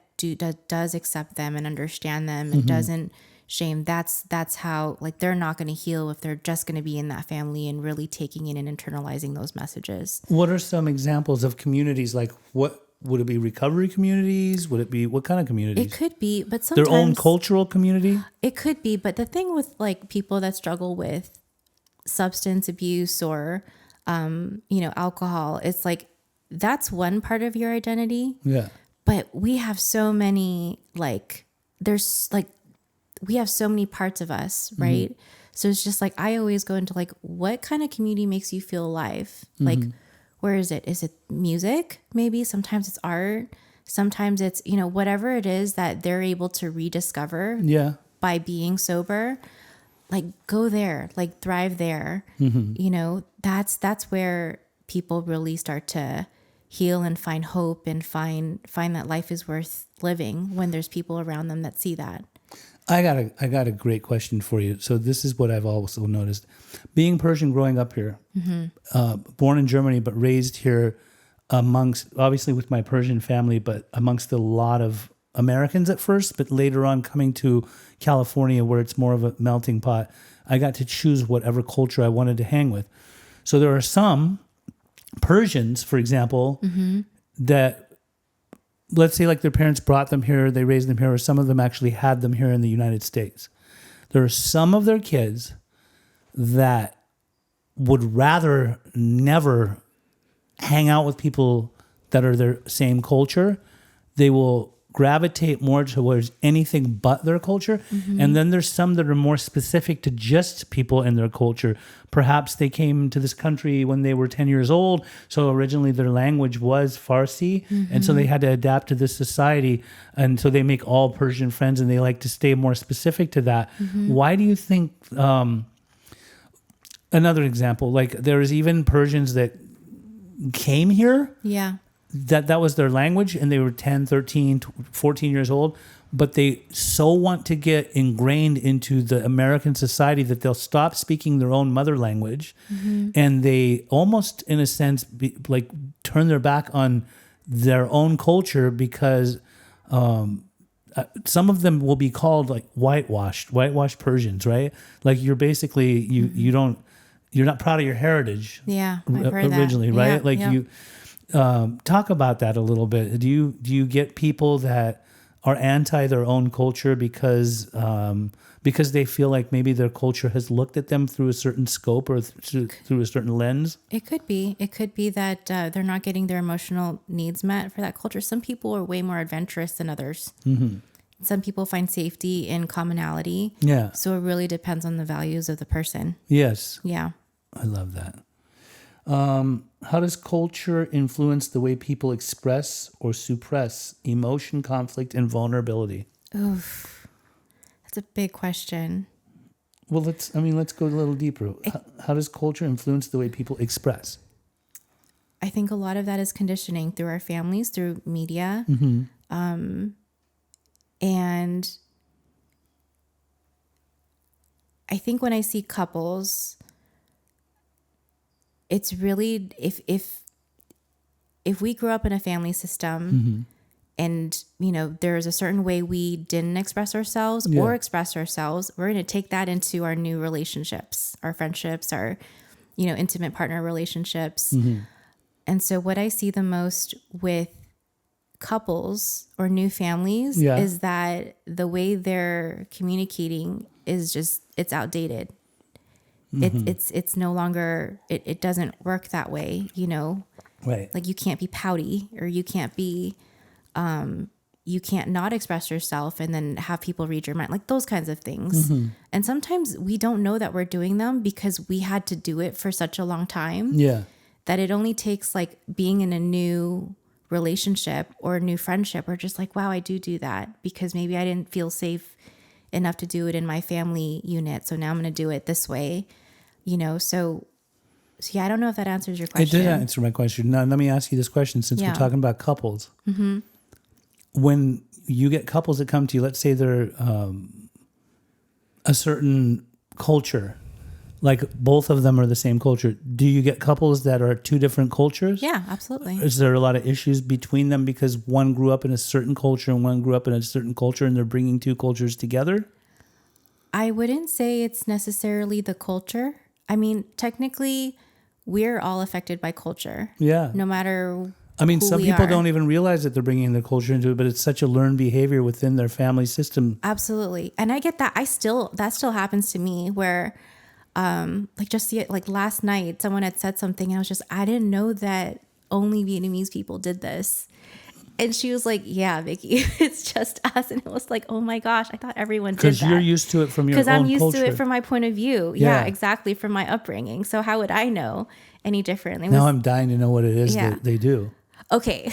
does accept them and understand them and doesn't shame. That's how, like, they're not going to heal if they're just going to be in that family and really taking in and internalizing those messages. What are some examples of communities? Like, what would it be? Recovery communities? Would it be what kind of communities? It could be, but sometimes their own cultural community. It could be, but the thing with like people that struggle with substance abuse or alcohol, it's like, that's one part of your identity. Yeah. But we have so many, like, we have so many parts of us, right? So it's just like, I always go into like, what kind of community makes you feel alive? Like, where is it? Is it music? Maybe sometimes it's art. Sometimes it's, whatever it is that they're able to rediscover by being sober. Like, go there, like, thrive there. That's where people really start to heal and find hope and find that life is worth living when there's people around them that see that. I got a great question for you. So this is what I've also noticed. Being Persian, growing up here, born in Germany, but raised here obviously with my Persian family, but amongst a lot of Americans at first, but later on coming to California where it's more of a melting pot, I got to choose whatever culture I wanted to hang with. So there are some Persians, for example, that, let's say, like, their parents brought them here, they raised them here, or some of them actually had them here in the United States. There are some of their kids that would rather never hang out with people that are their same culture. They will gravitate more towards anything but their culture. And then there's some that are more specific to just people in their culture. Perhaps they came to this country when they were 10 years old, so originally their language was Farsi, and so they had to adapt to this society, and so they make all Persian friends and they like to stay more specific to that. Why do you think, another example, like, there's even Persians that came here that was their language and they were 10, 13, 14 years old, but they so want to get ingrained into the American society that they'll stop speaking their own mother language, and they almost, in a sense, turn their back on their own culture because some of them will be called like whitewashed Persians, right? Like, you're basically you're not proud of your heritage. Yeah, I've heard originally, that. Right? Yeah, like you. Talk about that a little bit. Do you get people that are anti their own culture because they feel like maybe their culture has looked at them through a certain scope or through a certain lens? It could be that they're not getting their emotional needs met for that culture. Some people are way more adventurous than others. Some people find safety in commonality. Yeah. So it really depends on the values of the person. Yes. Yeah. I love that. How does culture influence the way people express or suppress emotion, conflict, and vulnerability? Oof, that's a big question. Well, let's go a little deeper. How does culture influence the way people express? I think a lot of that is conditioning through our families, through media. And I think when I see couples, it's really if we grew up in a family system and, there's a certain way we didn't express ourselves or express ourselves, we're going to take that into our new relationships, our friendships, our, intimate partner relationships. And so what I see the most with couples or new families is that the way they're communicating is just, it's outdated. It's no longer, it doesn't work that way, Right. Like you can't be pouty or you can't be, you can't not express yourself and then have people read your mind, like those kinds of things. And sometimes we don't know that we're doing them because we had to do it for such a long time. Yeah. That it only takes like being in a new relationship or a new friendship or just like, wow, I do that because maybe I didn't feel safe enough to do it in my family unit. So now I'm going to do it this way, So yeah, I don't know if that answers your question. It did answer my question. Now, let me ask you this question since we're talking about couples. When you get couples that come to you, let's say they're a certain culture, like both of them are the same culture. Do you get couples that are two different cultures? Yeah, absolutely. Is there a lot of issues between them because one grew up in a certain culture and one grew up in a certain culture and they're bringing two cultures together? I wouldn't say it's necessarily the culture. I mean, technically, we're all affected by culture. Yeah. No matter some people don't even realize that they're bringing their culture into it, but it's such a learned behavior within their family system. Absolutely. And I get that. That still happens to me where like last night, someone had said something and I didn't know that only Vietnamese people did this. And she was like, yeah, Vicky, it's just us. And it was like, oh my gosh, I thought everyone did that. Because you're used to it from your own culture. Because I'm used to it from my point of view. Yeah, exactly. From my upbringing. So how would I know any differently? Now I'm dying to know what it is that they do. Okay.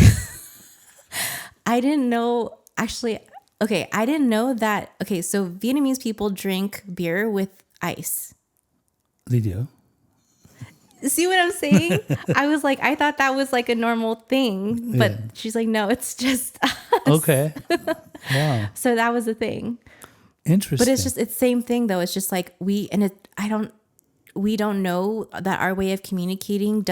I didn't know, actually. Okay, I didn't know that. Okay, so Vietnamese people drink beer with ice. They do. See what I'm saying? I thought that was like a normal thing, but she's like, no, it's just us. Okay. Wow. So that was the thing. Interesting. But it's the same thing though. It's just like we don't know that our way of communicating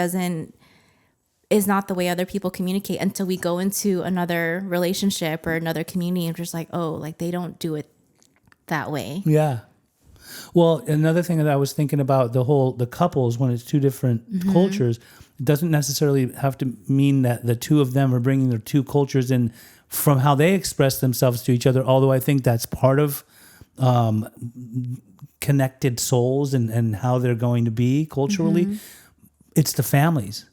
is not the way other people communicate until we go into another relationship or another community and just like, oh, like they don't do it that way. Yeah. Well, another thing that I was thinking about the couples, when it's two different cultures, it doesn't necessarily have to mean that the two of them are bringing their two cultures in from how they express themselves to each other. Although I think that's part of connected souls and how they're going to be culturally. It's the families.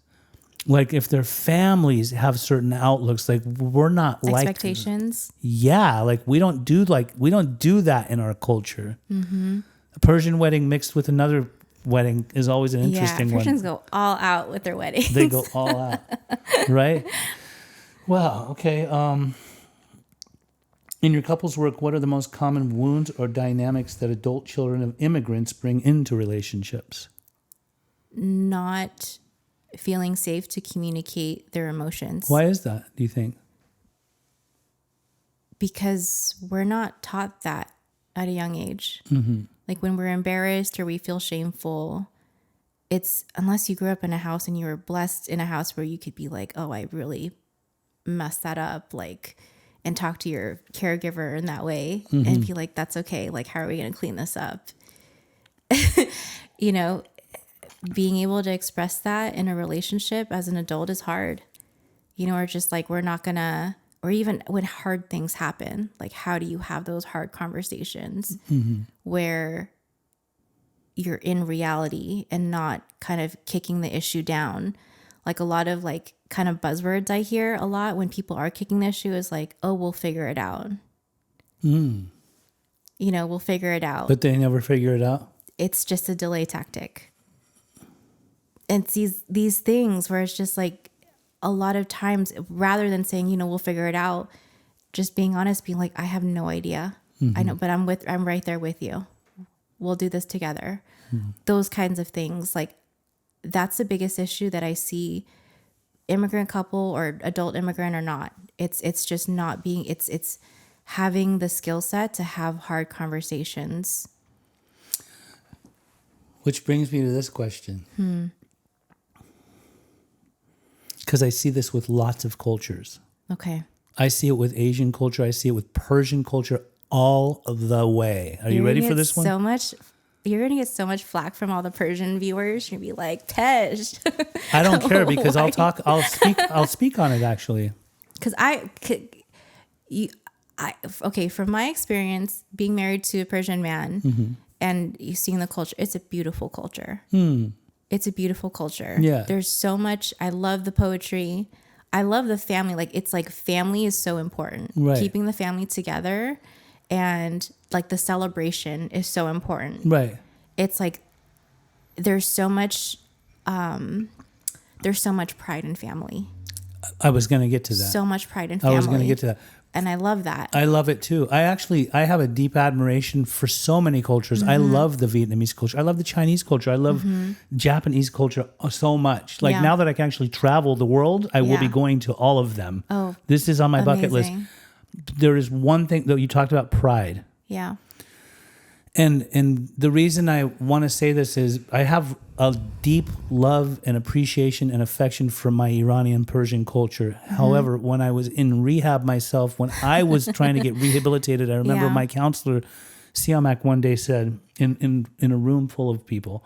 Like if their families have certain outlooks, like we're not like expectations. Yeah, like we don't do that in our culture. A Persian wedding mixed with another wedding is always an interesting one. Persians go all out with their weddings. They go all out, right? Wow. Okay. In your couples work, what are the most common wounds or dynamics that adult children of immigrants bring into relationships? Not feeling safe to communicate their emotions. Why is that, do you think? Because we're not taught that at a young age. Like when we're embarrassed or we feel shameful, it's unless you grew up in a house and you were blessed in a house where you could be like, oh, I really messed that up, like, and talk to your caregiver in that way and be like, that's okay. Like, how are we going to clean this up? Being able to express that in a relationship as an adult is hard, or just like, we're not gonna, or even when hard things happen, like how do you have those hard conversations where you're in reality and not kind of kicking the issue down? Like a lot of like kind of buzzwords I hear a lot when people are kicking the issue is like, oh, we'll figure it out. We'll figure it out. But they never figure it out. It's just a delay tactic. it's these things where it's just like a lot of times, rather than saying, we'll figure it out, just being honest, being like, I have no idea. I know, but I'm right there with you. We'll do this together. Those kinds of things. Like, that's the biggest issue that I see, immigrant couple or adult immigrant or not. It's just not being, it's having the skill set to have hard conversations. Which brings me to this question. Because I see this with lots of cultures. Okay. I see it with Asian culture. I see it with Persian culture all the way. Are you ready for this one? You're going to get so much flack from all the Persian viewers. You're going to be like, Tej. I don't care because I'll speak on it actually. Because from my experience being married to a Persian man and you seeing the culture, it's a beautiful culture. It's a beautiful culture. Yeah. There's so much. I love the poetry. I love the family. Like, it's like family is so important. Right. Keeping the family together and like the celebration is so important. Right. It's like there's so much pride in family. I was going to get to that. So much pride in family. I was going to get to that. And I love that. I love it too. I have a deep admiration for so many cultures. I love the Vietnamese culture. I love the Chinese culture. I love Japanese culture so much. Like, now that I can actually travel the world, I will be going to all of them. Oh, this is on my bucket list. There is one thing that you talked about, pride. Yeah. And the reason I want to say this is I have a deep love and appreciation and affection for my Iranian Persian culture. However, when I was in rehab myself, when I was trying to get rehabilitated, I remember my counselor, Siamak, one day said in a room full of people,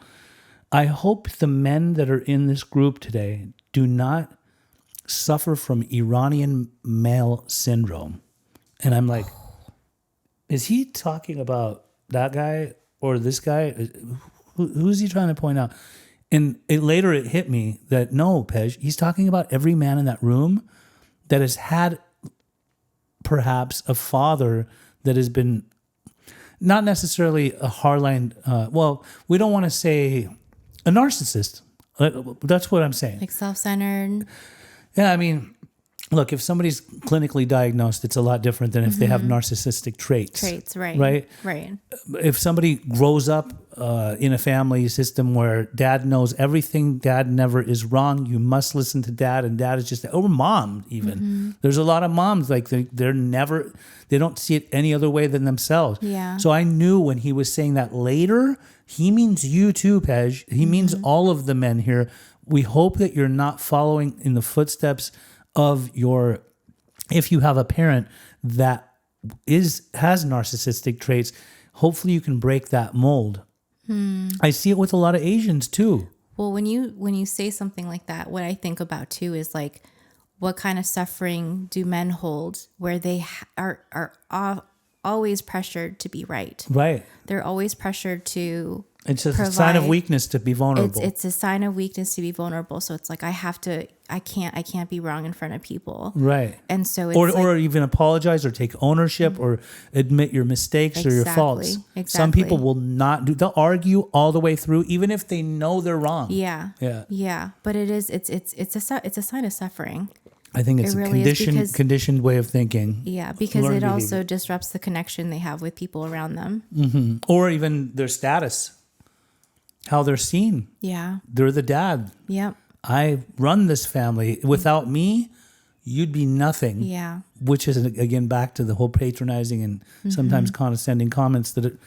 I hope the men that are in this group today do not suffer from Iranian male syndrome. And I'm like, is he talking about that guy or this guy? Who's he trying to point out? And later it hit me that no, Pej, he's talking about every man in that room that has had perhaps a father that has been not necessarily a hardline, we don't want to say a narcissist. That's what I'm saying. Like self-centered. Yeah, I mean, look, if somebody's clinically diagnosed, it's a lot different than if they have narcissistic traits. Right? Right. If somebody grows up in a family system where dad knows everything, dad never is wrong, you must listen to dad, and dad is just, or mom even. There's a lot of moms, like they don't see it any other way than themselves. Yeah. So I knew when he was saying that later, he means you too, Pej. He means all of the men here. We hope that you're not following in the footsteps of if you have a parent that has narcissistic traits, hopefully you can break that mold. I see it with a lot of Asians too. Well, when you say something like that, what I think about too is like, what kind of suffering do men hold where they are always pressured to be right? Right. They're always pressured to. It's just a sign of weakness to be vulnerable. It's a sign of weakness to be vulnerable. So it's like I can't be wrong in front of people. Right. And so it's or even apologize or take ownership or admit your mistakes or your faults. Exactly. Some people will not they'll argue all the way through even if they know they're wrong. Yeah. Yeah. Yeah. But it's a sign of suffering. I think it's really a conditioned way of thinking. Yeah, because it also disrupts the connection they have with people around them. Or even their status. How they're seen. Yeah. They're the dad. Yep. I run this family. Without me, you'd be nothing. Yeah. Which is, again, back to the whole patronizing and sometimes condescending comments that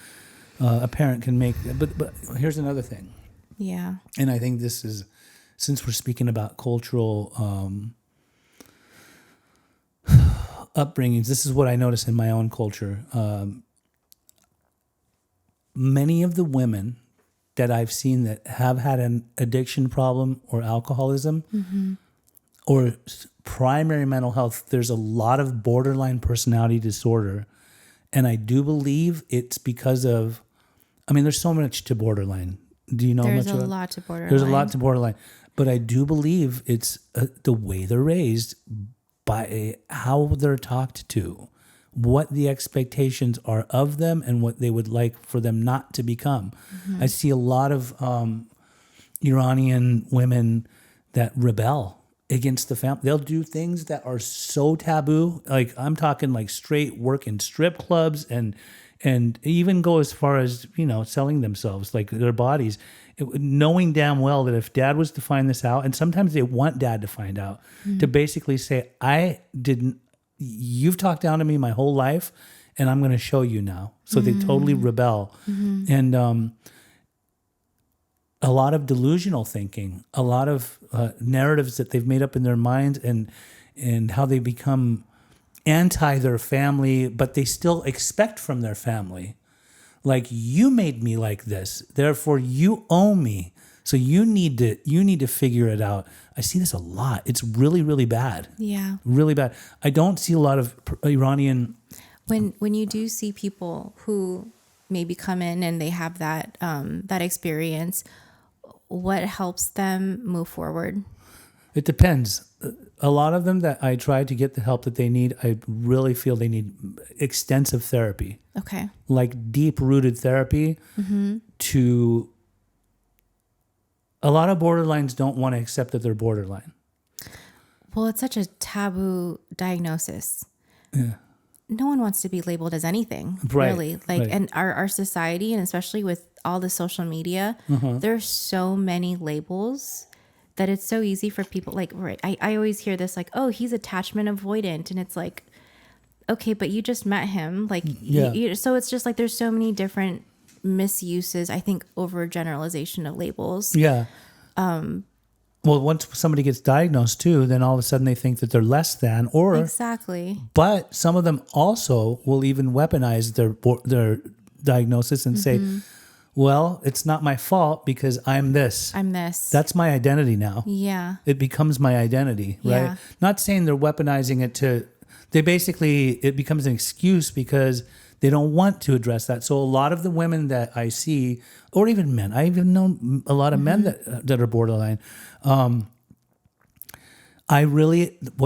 a parent can make. But here's another thing. Yeah. And I think this is, since we're speaking about cultural upbringings, this is what I notice in my own culture. Many of the women that I've seen that have had an addiction problem or alcoholism or primary mental health, there's a lot of borderline personality disorder. And I do believe it's because of, there's so much to borderline. Do you know There's much a about it? lot to borderline. There's a lot to borderline. But I do believe it's the way they're raised, by how they're talked to, what the expectations are of them and what they would like for them not to become. I see a lot of Iranian women that rebel against the family. They'll do things that are so taboo. Like I'm talking like straight work in strip clubs and even go as far as, selling themselves, like their bodies, knowing damn well that if dad was to find this out, and sometimes they want dad to find out, to basically say, you've talked down to me my whole life and I'm going to show you now. So they totally rebel. And a lot of delusional thinking, a lot of narratives that they've made up in their minds and how they become anti their family, but they still expect from their family. Like, you made me like this, therefore you owe me. So you need to figure it out. I see this a lot. It's really, really bad. Yeah. Really bad. I don't see a lot of Iranian. When you do see people who maybe come in and they have that experience, what helps them move forward? It depends. A lot of them that I try to get the help that they need, I really feel they need extensive therapy. Okay. Like deep-rooted therapy to... A lot of borderlines don't want to accept that they're borderline. Well, it's such a taboo diagnosis. Yeah. No one wants to be labeled as anything, really. And our society, and especially with all the social media, there's so many labels that it's so easy for people. Like, I always hear this, like, oh, he's attachment avoidant. And it's like, okay, but you just met him. Like, so it's just like there's so many different misuses, I think, overgeneralization of labels. Yeah. Well, once somebody gets diagnosed too, then all of a sudden they think that they're less than, or exactly. But some of them also will even weaponize their diagnosis and say, "Well, it's not my fault because I'm this. I'm this. That's my identity now." Yeah. It becomes my identity, right? Yeah. Not saying they're weaponizing it to. It becomes an excuse because they don't want to address that. So a lot of the women that I see, or even men, I even know a lot of men that are borderline. What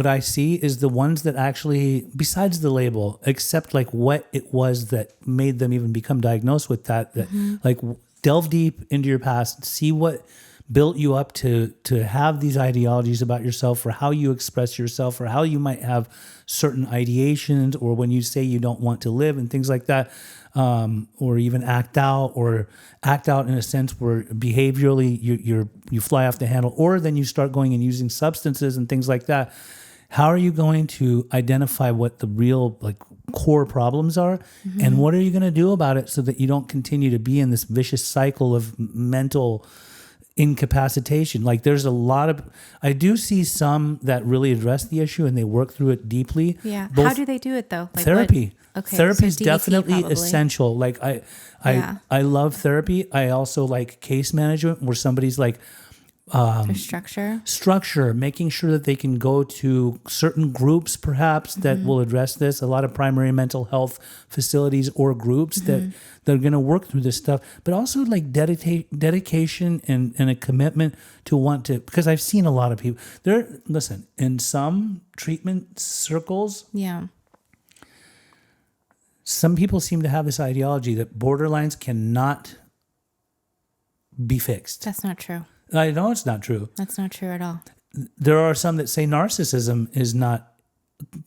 I see is the ones that actually, besides the label, accept like what it was that made them even become diagnosed with that like delve deep into your past, see what built you up to have these ideologies about yourself, or how you express yourself, or how you might have certain ideations, or when you say you don't want to live and things like that, or even act out in a sense where behaviorally you fly off the handle, or then you start going and using substances and things like that. How are you going to identify what the real like core problems are, and what are you going to do about it so that you don't continue to be in this vicious cycle of mental incapacitation? Like, there's a lot of, I do see some that really address the issue and they work through it deeply. Yeah. How do they do it though? Like therapy. Okay. Therapy is so DBT definitely probably. essential. Like I love therapy. I also like case management where somebody's like, structure, making sure that they can go to certain groups perhaps that will address this. A lot of primary mental health facilities or groups that are going to work through this stuff, but also like dedication and a commitment to want to, because I've seen a lot of people listen, in some treatment circles, some people seem to have this ideology that borderlines cannot be fixed. That's not true. I know it's not true. That's not true at all. There are some that say narcissism is not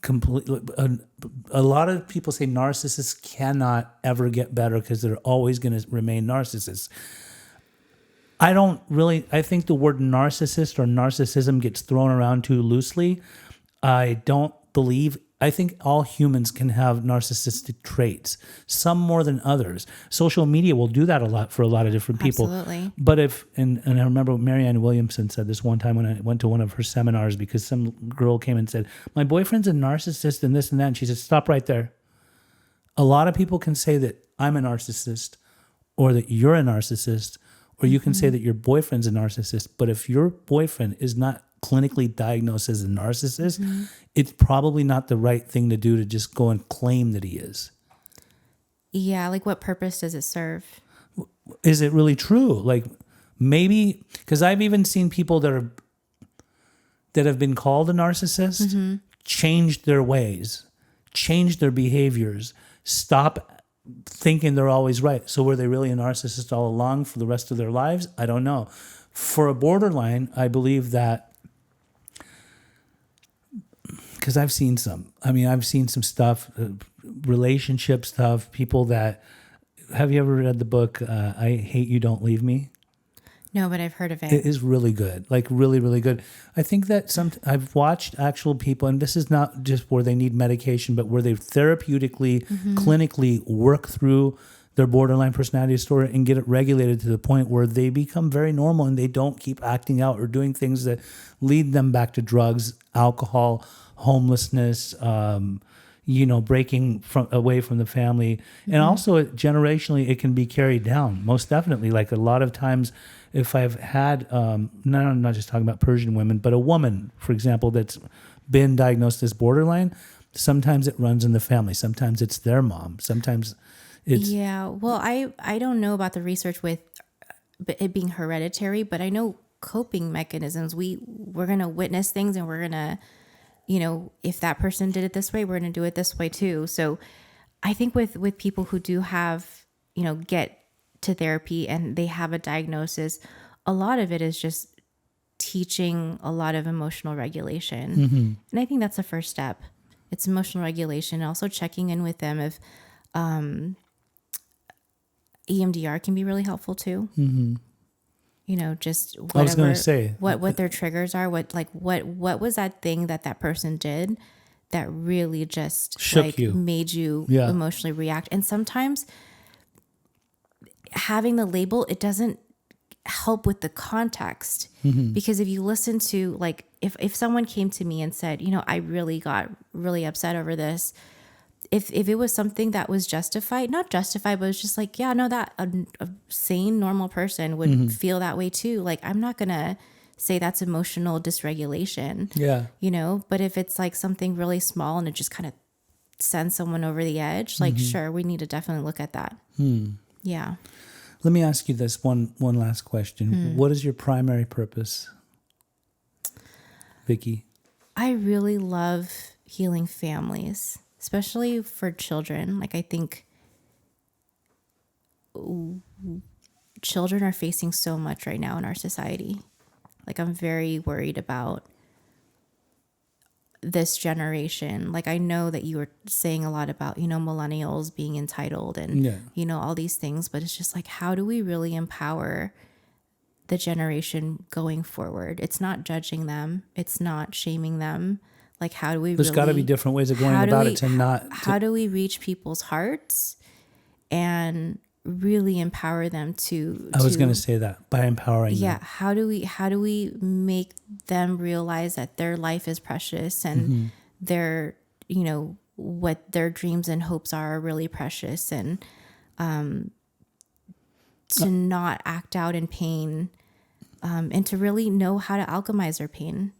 completely. A lot of people say narcissists cannot ever get better because they're always going to remain narcissists. I think the word narcissist or narcissism gets thrown around too loosely. I think all humans can have narcissistic traits, some more than others. Social media will do that a lot for a lot of different people. Absolutely. But and I remember Marianne Williamson said this one time when I went to one of her seminars, because some girl came and said, my boyfriend's a narcissist and this and that. And she said, stop right there. A lot of people can say that I'm a narcissist, or that you're a narcissist, or you can say that your boyfriend's a narcissist. But if your boyfriend is not clinically diagnosed as a narcissist, it's probably not the right thing to do to just go and claim that he is. Yeah, like what purpose does it serve? Is it really true? Like, maybe, because I've even seen people that have been called a narcissist change their ways, change their behaviors, stop thinking they're always right. So were they really a narcissist all along for the rest of their lives? I don't know. For a borderline, I believe that, because I've seen some. I mean, I've seen some stuff, relationship stuff, people that, have you ever read the book, I Hate You, Don't Leave Me? No, but I've heard of it. It is really good, like really, really good. I think that I've watched actual people, and this is not just where they need medication, but where they therapeutically, clinically work through their borderline personality disorder and get it regulated to the point where they become very normal and they don't keep acting out or doing things that lead them back to drugs, alcohol, homelessness, breaking away from the family. And also generationally, it can be carried down, most definitely. Like a lot of times, if I've had, I'm not just talking about Persian women, but a woman, for example, that's been diagnosed as borderline, sometimes it runs in the family. Sometimes it's their mom. Sometimes it's... Yeah, well, I don't know about the research with it being hereditary, but I know coping mechanisms. We're going to witness things and we're going to, if that person did it this way, we're going to do it this way too. So I think with people who do have, get to therapy and they have a diagnosis, a lot of it is just teaching a lot of emotional regulation. And I think that's the first step. It's emotional regulation. Also checking in with them if EMDR can be really helpful too. Just whatever, I was going to say what their triggers are, what was that thing that person did that really just shook you, made you emotionally react. And sometimes having the label, it doesn't help with the context, because if you listen to, if someone came to me and said, I really got really upset over this, if it was something that was not justified, but it was just that a sane, normal person would feel that way too. I'm not going to say that's emotional dysregulation. Yeah. But if it's something really small and it just kind of sends someone over the edge, sure, we need to definitely look at that. Yeah. Let me ask you this one last question. What is your primary purpose, Vicky? I really love healing families, especially for children. I think children are facing so much right now in our society. I'm very worried about this generation. I know that you were saying a lot about, millennials being entitled and, all these things, but it's just how do we really empower the generation going forward? It's not judging them. It's not shaming them. How do we There's got to be different ways of going about it how do we reach people's hearts and really empower them to... I was going to say that, by empowering them. Yeah. How do we make them realize that their life is precious and their, what their dreams and hopes are really precious, and to not act out in pain, and to really know how to alchemize their pain.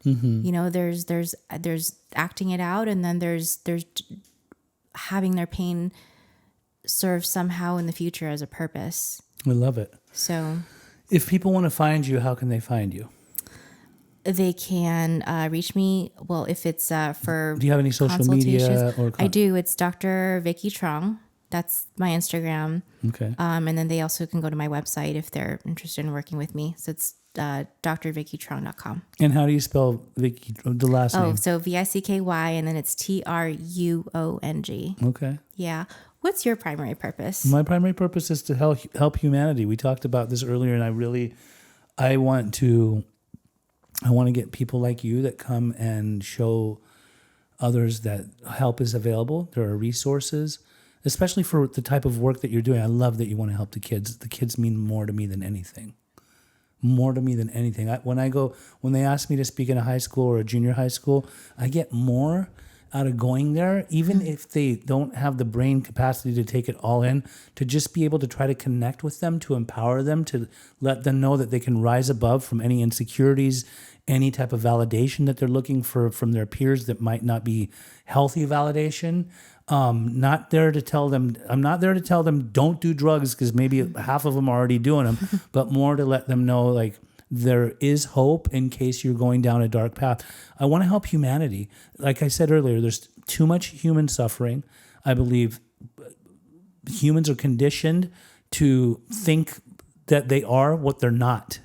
There's acting it out, and then there's having their pain serve somehow in the future as a purpose. I love it. So if people want to find you, how can they find you? They can reach me. Well, if it's for... Do you have any social media? I do. It's Dr. Vicky Trung. That's my Instagram. Okay. And then they also can go to my website if they're interested in working with me. So it's drvickytrung.com. And how do you spell Vicky, the last name? Oh, so Vicky, and then it's Truong. Okay. Yeah. What's your primary purpose? My primary purpose is to help humanity. We talked about this earlier, and I want to get people like you that come and show others that help is available. There are resources, especially for the type of work that you're doing. I love that you want to help the kids. The kids mean more to me than anything. More to me than anything. When they ask me to speak in a high school or a junior high school, I get more out of going there, even if they don't have the brain capacity to take it all in, to just be able to try to connect with them, to empower them, to let them know that they can rise above from any insecurities, any type of validation that they're looking for from their peers that might not be healthy validation. I'm not there to tell them don't do drugs, because maybe half of them are already doing them, but more to let them know there is hope in case you're going down a dark path. I want to help humanity. Like I said earlier, there's too much human suffering. I believe humans are conditioned to think that they are what they're not,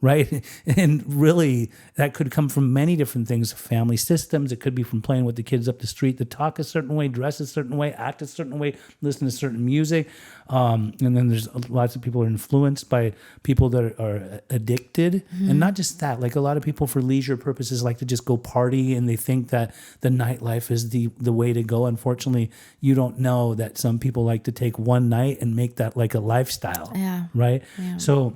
right? And really, that could come from many different things, family systems. It could be from playing with the kids up the street that talk a certain way, dress a certain way, act a certain way, listen to certain music. And then there's lots of people are influenced by people that are addicted. And not just that, like a lot of people for leisure purposes like to just go party and they think that the nightlife is the way to go. Unfortunately, you don't know that some people like to take one night and make that like a lifestyle, right? Yeah. So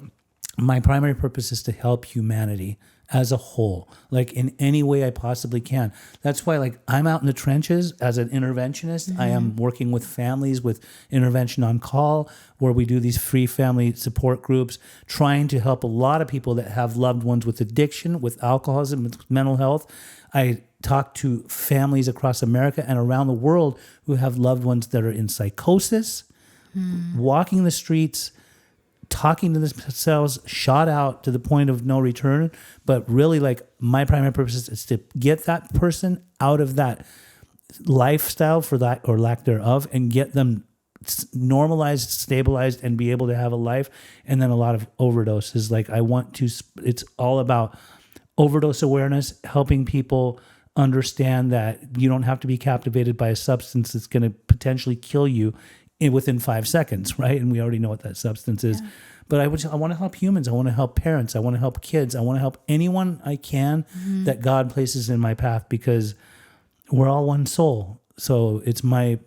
my primary purpose is to help humanity as a whole, like in any way I possibly can. That's why, like, I'm out in the trenches as an interventionist. I am working with families with intervention on call, where we do these free family support groups, trying to help a lot of people that have loved ones with addiction, with alcoholism, with mental health. I talk to families across America and around the world who have loved ones that are in psychosis, walking the streets, talking to themselves, shot out to the point of no return. But really, like, my primary purpose is to get that person out of that lifestyle, for that or lack thereof, and get them normalized, stabilized, and be able to have a life. And then a lot of overdoses. Like, it's all about overdose awareness, helping people understand that you don't have to be captivated by a substance that's going to potentially kill you within 5 seconds, right? And we already know what that substance is. Yeah. But I want to help humans. I want to help parents. I want to help kids. I want to help anyone I can that God places in my path, because we're all one soul. So it's my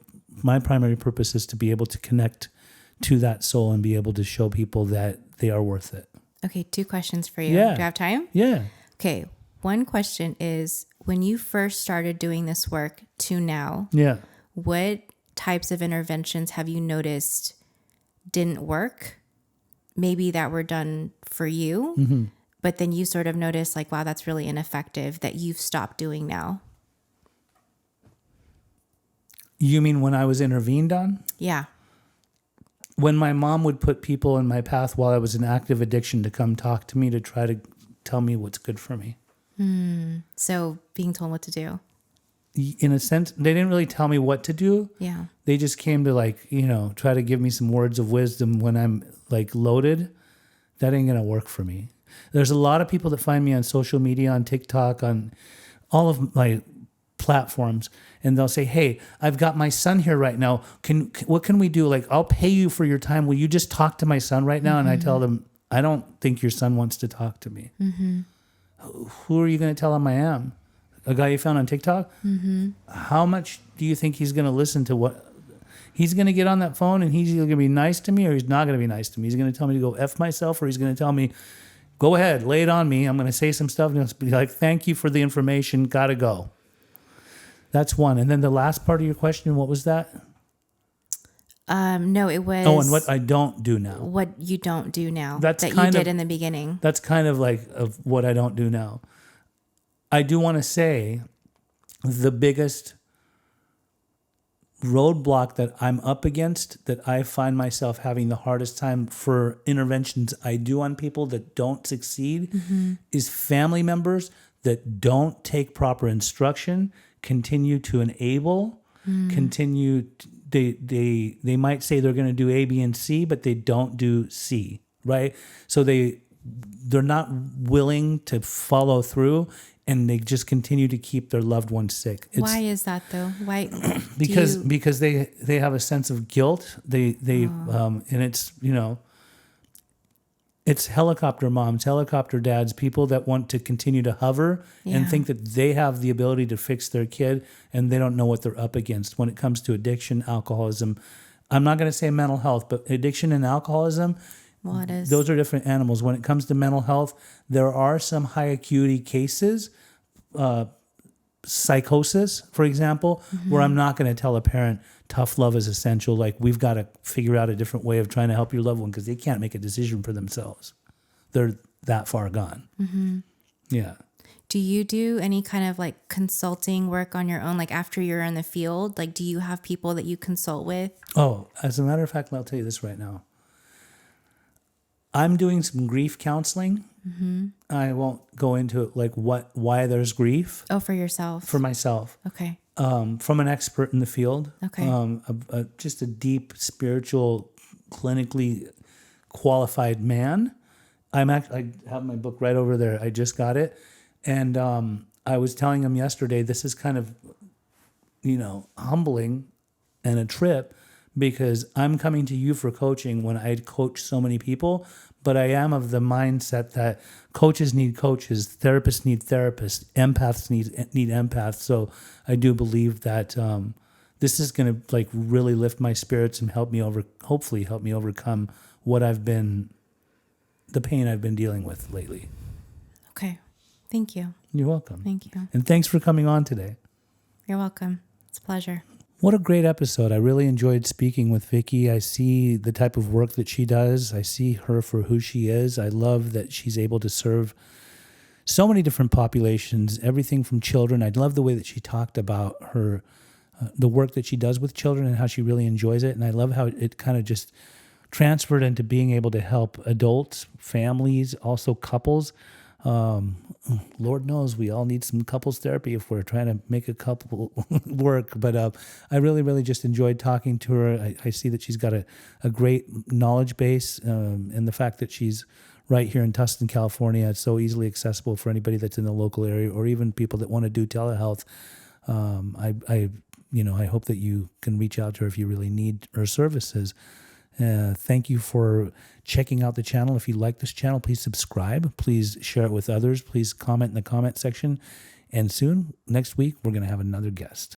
primary purpose is to be able to connect to that soul and be able to show people that they are worth it. Okay, 2 questions for you. Yeah. Do you have time? Yeah. Okay, one question is, when you first started doing this work to now, what types of interventions have you noticed didn't work? Maybe that were done for you, but then you sort of noticed like, wow, that's really ineffective, that you've stopped doing now. You mean when I was intervened on? Yeah. When my mom would put people in my path while I was in active addiction to come talk to me, to try to tell me what's good for me. So being told what to do. In a sense, they didn't really tell me what to do. Yeah. They just came to, like, try to give me some words of wisdom when I'm like loaded. That ain't going to work for me. There's a lot of people that find me on social media, on TikTok, on all of my platforms, and they'll say, "Hey, I've got my son here right now. What can we do? Like, I'll pay you for your time. Will you just talk to my son right now?" And I tell them, "I don't think your son wants to talk to me." Who are you going to tell him I am? A guy you found on TikTok? How much do you think he's going to listen to what? He's going to get on that phone and he's either going to be nice to me or he's not going to be nice to me. He's going to tell me to go F myself, or he's going to tell me, "Go ahead, lay it on me. I'm going to say some stuff." And he'll be like, "Thank you for the information. Got to go." That's one. And then the last part of your question, what was that? No, it was... Oh, and what I don't do now. What you don't do now that you did in the beginning. That's kind of like of what I don't do now. I do want to say the biggest roadblock that I'm up against, that I find myself having the hardest time for interventions I do on people that don't succeed, is family members that don't take proper instruction, continue to enable, they might say they're going to do A, B, and C, but they don't do C, right? So they're not willing to follow through, and they just continue to keep their loved ones sick. Why is that though? Why? Because they have a sense of guilt. And it's, it's helicopter moms, helicopter dads, people that want to continue to hover and think that they have the ability to fix their kid, and they don't know what they're up against when it comes to addiction, alcoholism. I'm not going to say mental health, but addiction and alcoholism, well, it is. Those are different animals. When it comes to mental health, there are some high acuity cases, psychosis, for example, where I'm not going to tell a parent tough love is essential. Like, we've got to figure out a different way of trying to help your loved one, because they can't make a decision for themselves. They're that far gone. Yeah. Do you do any kind of like consulting work on your own? Like after you're in the field, like do you have people that you consult with? Oh, as a matter of fact, I'll tell you this right now. I'm doing some grief counseling. I won't go into it, like why there's grief. Oh, for yourself? For myself. Okay. From an expert in the field. Okay. Just a deep, spiritual, clinically qualified man. I have my book right over there. I just got it. And I was telling him yesterday, this is kind of, humbling and a trip because I'm coming to you for coaching when I coach so many people, but I am of the mindset that coaches need coaches, therapists need therapists, empaths need empaths. So I do believe that this is going to really lift my spirits and hopefully help me overcome the pain I've been dealing with lately. Okay. Thank you. You're welcome. Thank you. And thanks for coming on today. You're welcome. It's a pleasure. What a great episode. I really enjoyed speaking with Vicky. I see the type of work that she does. I see her for who she is. I love that she's able to serve so many different populations, everything from children. I love the way that she talked about her, the work that she does with children and how she really enjoys it. And I love how it kind of just transferred into being able to help adults, families, also couples. Lord knows we all need some couples therapy if we're trying to make a couple work. But I really, really just enjoyed talking to her. I see that she's got a great knowledge base, and the fact that she's right here in Tustin, California. It's so easily accessible for anybody that's in the local area or even people that want to do telehealth. I hope that you can reach out to her if you really need her services. Thank you for checking out the channel. If you like this channel, please subscribe. Please share it with others. Please comment in the comment section. And soon, next week, we're going to have another guest.